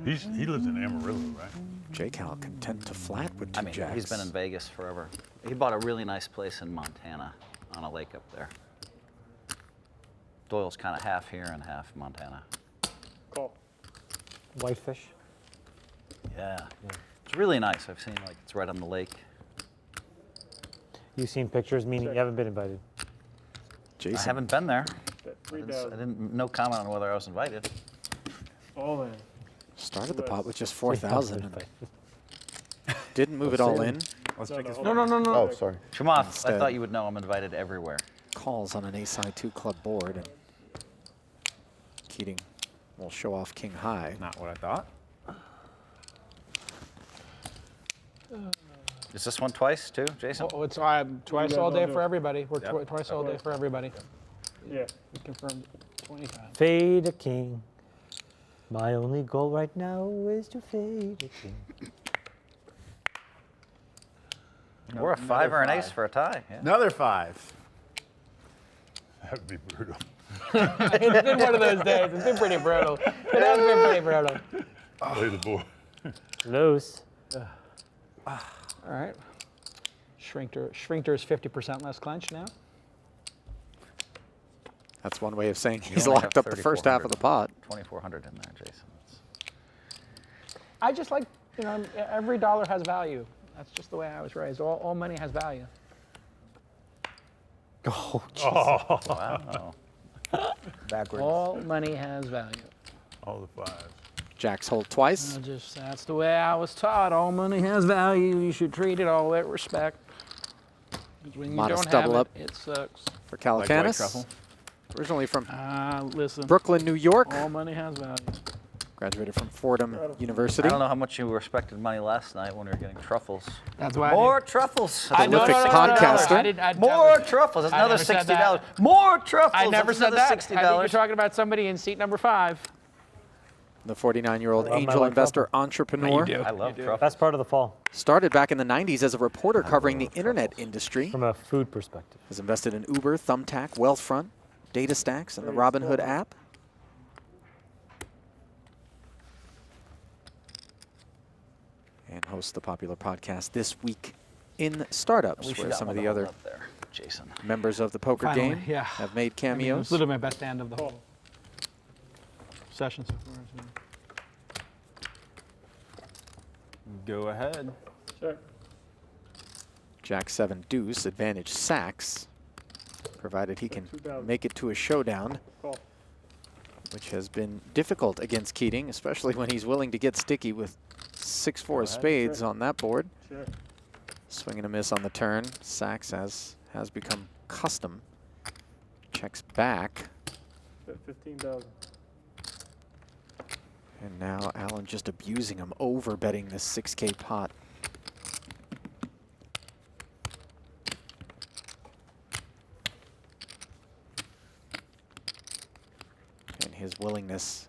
Speaker 10: He lives in Amarillo, right?
Speaker 1: J-Cal content to flat with 2 jacks.
Speaker 4: He's been in Vegas forever. He bought a really nice place in Montana on a lake up there. Doyle's kind of half here and half Montana.
Speaker 3: Whitefish.
Speaker 4: Yeah. It's really nice. I've seen it's right on the lake.
Speaker 3: You've seen pictures, meaning you haven't been invited.
Speaker 1: Jason.
Speaker 4: I haven't been there. I didn't. No comment on whether I was invited.
Speaker 9: All in.
Speaker 1: Started the pot with just 4,000 and didn't move it all in.
Speaker 10: Let's take this.
Speaker 2: No.
Speaker 9: Oh, sorry.
Speaker 4: Chamath, I
Speaker 1: Instead.
Speaker 4: thought you would know I'm invited everywhere.
Speaker 1: Calls on an ace-high 2 club board, and Keating will show off king high.
Speaker 5: Not what I thought.
Speaker 4: Is this one twice too, Jason?
Speaker 2: Oh, it's twice all day for everybody. We're twice all day for everybody.
Speaker 9: Yeah.
Speaker 2: We confirmed 20 times.
Speaker 3: Fade a king. My only goal right now is to fade a king.
Speaker 4: Or a 5 or an ace for a tie. Yeah.
Speaker 5: Another 5.
Speaker 10: That would be brutal.
Speaker 2: It's been one of those days. It's been pretty brutal. It has been pretty brutal.
Speaker 10: Play the board.
Speaker 3: Loose.
Speaker 2: All right. Shrinkter is 50% less clench now.
Speaker 1: That's one way of saying
Speaker 4: You
Speaker 1: he's
Speaker 4: only
Speaker 1: locked
Speaker 4: have
Speaker 1: up the first half of the pot.
Speaker 4: 2,400 in there, Jason.
Speaker 2: I just like, every dollar has value. That's just the way I was raised. All money has value.
Speaker 3: Oh,
Speaker 4: Wow.
Speaker 3: backwards.
Speaker 2: All money has value.
Speaker 10: All the 5s.
Speaker 1: Jacks hold twice.
Speaker 2: That's the way I was taught. All money has value. You should treat it all with respect. 'Cause when you
Speaker 1: Modest
Speaker 2: don't have
Speaker 1: double up.
Speaker 2: it sucks.
Speaker 1: For
Speaker 5: Like white
Speaker 1: Calacanis.
Speaker 5: truffle.
Speaker 1: Originally from
Speaker 2: Listen.
Speaker 1: Brooklyn, New York.
Speaker 2: All money has value.
Speaker 1: Graduated from Fordham
Speaker 4: I
Speaker 1: University.
Speaker 4: don't know how much you respected money last night when we were getting truffles.
Speaker 2: That's why
Speaker 4: More truffles.
Speaker 2: I know.
Speaker 1: Prolific podcaster.
Speaker 4: More truffles. That's
Speaker 2: I
Speaker 4: another
Speaker 2: never said that.
Speaker 4: $60. More truffles.
Speaker 2: I never
Speaker 4: That's
Speaker 2: said
Speaker 4: another
Speaker 2: that. I think
Speaker 4: $60.
Speaker 2: you're talking about somebody in seat number 5.
Speaker 1: The 49-year-old
Speaker 3: I love my
Speaker 1: angel
Speaker 3: white
Speaker 1: investor entrepreneur.
Speaker 4: I love truffles.
Speaker 3: That's part of the fall,
Speaker 1: Started back in the 90s as a reporter covering the internet industry.
Speaker 3: from a food perspective.
Speaker 1: Has invested in Uber, Thumbtack, Wealthfront, Data Stacks, and the Robinhood app. And hosts the popular podcast This Week in Startups,
Speaker 4: We should
Speaker 1: where
Speaker 4: have
Speaker 1: some of
Speaker 4: one
Speaker 1: the
Speaker 4: to hold
Speaker 1: other
Speaker 4: up there, Jason.
Speaker 1: members of the poker
Speaker 2: Finally,
Speaker 1: game
Speaker 2: yeah.
Speaker 1: have made
Speaker 2: It's
Speaker 1: cameos.
Speaker 2: literally my best hand of the whole session so far.
Speaker 5: Go ahead.
Speaker 9: Sure.
Speaker 1: Jack 7 deuce, advantage sacks, provided he can
Speaker 9: 2,000.
Speaker 1: make it to a showdown,
Speaker 9: Call.
Speaker 1: which has been difficult against Keating, especially when he's willing to get sticky with 6-4 of spades on that board.
Speaker 9: Sure.
Speaker 1: Swing and a miss on the turn. Sacks has become custom. Checks back.
Speaker 9: 15,000.
Speaker 1: And now Allen just abusing him, over betting this 6K pot. And his willingness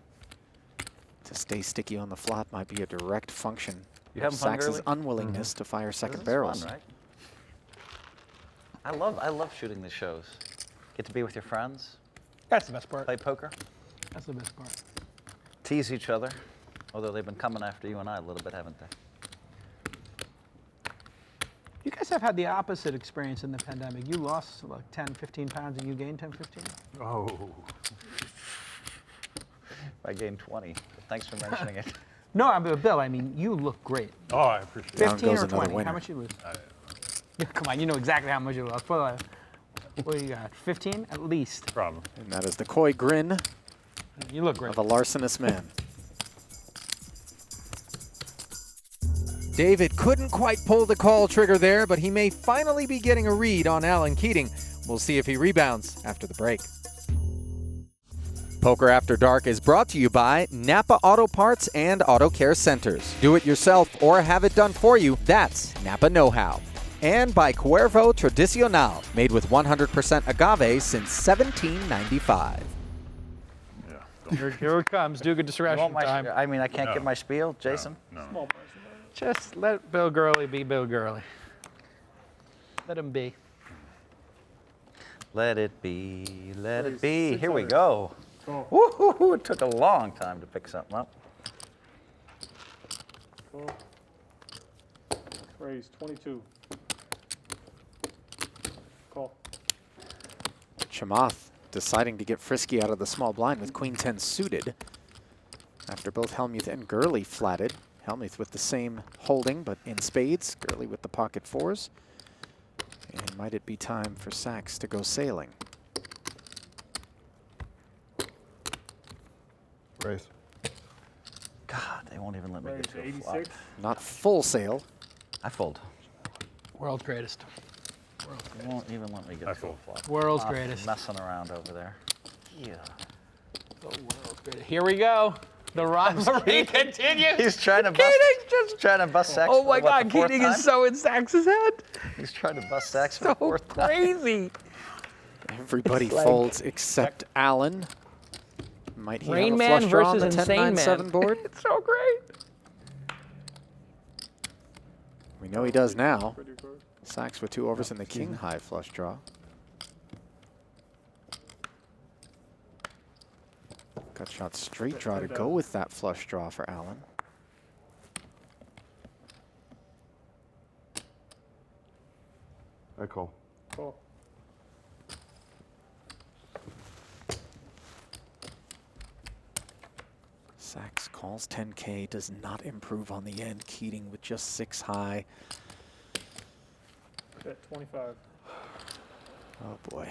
Speaker 1: to stay sticky on the flop might be a direct function
Speaker 4: You
Speaker 1: of
Speaker 4: having fun,
Speaker 1: Sachs's
Speaker 4: Gurley?
Speaker 1: unwillingness to fire
Speaker 4: This
Speaker 1: second
Speaker 4: is
Speaker 1: barrels.
Speaker 4: fun, right? I love shooting the shows. Get to be with your friends,
Speaker 2: That's the best part.
Speaker 4: play poker,
Speaker 2: That's the best part.
Speaker 4: tease each other. Although they've been coming after you and I a little bit, haven't they?
Speaker 2: You guys have had the opposite experience in the pandemic. You lost like 10, 15 pounds and you gained 10, 15?
Speaker 10: Oh.
Speaker 4: I gained 20. Thanks for mentioning it.
Speaker 2: No, I mean, Bill, I mean, you look great.
Speaker 10: Oh, I appreciate it.
Speaker 2: 15
Speaker 1: goes
Speaker 2: or
Speaker 1: another
Speaker 2: 20?
Speaker 1: winner.
Speaker 2: How much you lose? Come on, you know exactly how much you lost. What do you got? 15 at least.
Speaker 10: Problem.
Speaker 1: And that is the coy grin
Speaker 2: You look great.
Speaker 1: of a larcenous man. David couldn't quite pull the call trigger there, but he may finally be getting a read on Alan Keating. We'll see if he rebounds after the break. Poker After Dark is brought to you by Napa Auto Parts and Auto Care Centers. Do it yourself or have it done for you. That's Napa Know-How. And by Cuervo Tradicional, made with 100% agave since 1795.
Speaker 2: Here it comes. Do a good
Speaker 4: You
Speaker 2: discretion
Speaker 4: want my
Speaker 2: time.
Speaker 4: I mean, I can't get my spiel, Jason?
Speaker 10: No.
Speaker 2: Just let Bill Gurley be Bill Gurley. Let him be.
Speaker 4: Let it be, let it be. Here we go. Woo-hoo-hoo, it took a long time to pick something up.
Speaker 11: Raise 22. Call.
Speaker 1: Chamath deciding to get frisky out of the small blind with Queen 10 suited. After both Hellmuth and Gurley flatted. Hellmuth with the same holding, but in spades. Gurley with the pocket fours. And might it be time for Sachs to go sailing?
Speaker 9: Raise.
Speaker 4: God, they won't even let me get to a flop.
Speaker 11: 86.
Speaker 1: Not full sail.
Speaker 4: I fold.
Speaker 2: World's greatest.
Speaker 4: They won't even let me get to a flop.
Speaker 2: World's greatest.
Speaker 4: Messing around over there. Yeah.
Speaker 2: The world's greatest. Here we go. The rivalry continues.
Speaker 4: He's trying to bust.
Speaker 2: Just
Speaker 4: trying to bust Sachs.
Speaker 2: Oh
Speaker 4: for
Speaker 2: my
Speaker 4: what,
Speaker 2: God,
Speaker 4: the fourth
Speaker 2: Keating
Speaker 4: time?
Speaker 2: is so in Sachs's head.
Speaker 4: He's trying to bust Sachs for
Speaker 2: So
Speaker 4: the fourth time.
Speaker 2: crazy.
Speaker 1: Everybody folds except Alan. Might he
Speaker 2: Rain
Speaker 1: have a
Speaker 2: Man
Speaker 1: flush draw on the
Speaker 2: versus Insane
Speaker 1: 10-9-7
Speaker 2: Man.
Speaker 1: board?
Speaker 2: It's so great.
Speaker 1: We know he does now. Sachs with 2 overs and the king high flush draw. Gut shot straight draw to go with that flush draw for Alan.
Speaker 9: I call.
Speaker 11: Call.
Speaker 1: Sachs calls 10K, does not improve on the end. Keating with just 6 high.
Speaker 11: Bet 25.
Speaker 1: Oh boy.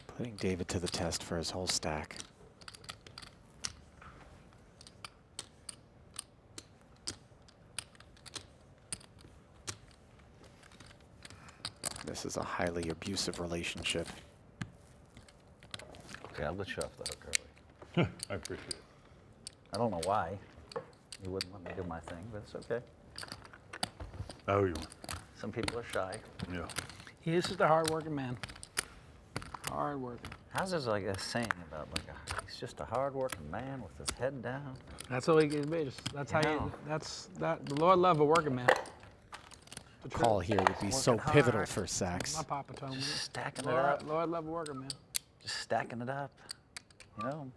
Speaker 1: Putting David to the test for his whole stack. This is a highly abusive relationship.
Speaker 4: Okay, I'll let you off the hook early.
Speaker 10: I appreciate it.
Speaker 4: I don't know why you wouldn't let me do my thing, but it's okay.
Speaker 10: Oh, you.
Speaker 4: Some people are shy.
Speaker 10: Yeah.
Speaker 2: He is just a hard-working man. Hard-working.
Speaker 4: How's this like a saying about he's just a hard-working man with his head down?
Speaker 2: That's all he can be. That's how
Speaker 4: know.
Speaker 2: you. That's that. The Lord love a working man.
Speaker 1: The call here would be so
Speaker 4: Working
Speaker 1: pivotal
Speaker 4: hard.
Speaker 1: for Sachs.
Speaker 2: My papa told me.
Speaker 4: Just stacking it up.
Speaker 2: Lord love a working man.
Speaker 4: Just stacking it up. You know?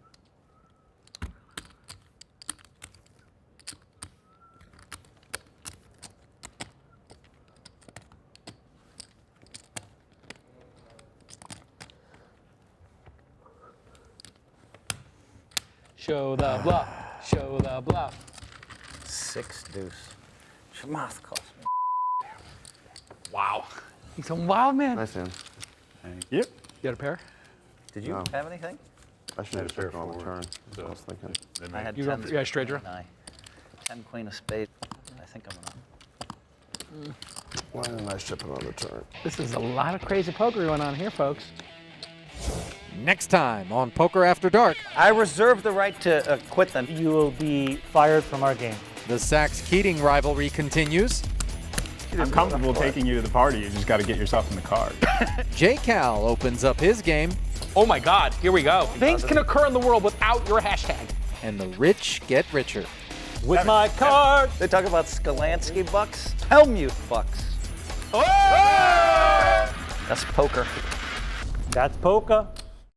Speaker 2: Show the bluff. Show the bluff.
Speaker 4: 6 deuce. Chamath cost me.
Speaker 2: Wow. He's a wild man.
Speaker 9: Nice hand.
Speaker 10: Yep.
Speaker 2: You got a pair?
Speaker 4: Did you
Speaker 9: No.
Speaker 4: have anything?
Speaker 9: I should have checked on the turn. That's what I was thinking.
Speaker 4: I had
Speaker 2: You
Speaker 4: 10
Speaker 2: go- yeah, straight draw?
Speaker 4: 10 queen of spades. I think I'm gonna.
Speaker 9: Why didn't I ship it on the turn?
Speaker 2: This is a lot of crazy poker going on here, folks.
Speaker 1: Next time on Poker After Dark,
Speaker 4: I reserve the right to quit them.
Speaker 3: You will be fired from our game.
Speaker 1: the Sachs-Keating rivalry continues.
Speaker 5: I'm comfortable taking you to the party. You just got to get yourself in the car.
Speaker 1: J. Cal opens up his game,
Speaker 2: Oh my God, here we go. Things can occur in the world without your hashtag.
Speaker 1: and the rich get richer.
Speaker 3: with my card.
Speaker 4: They talk about Skalansky bucks, Hellmuth bucks.
Speaker 10: Oh!
Speaker 4: That's poker.
Speaker 3: That's poker.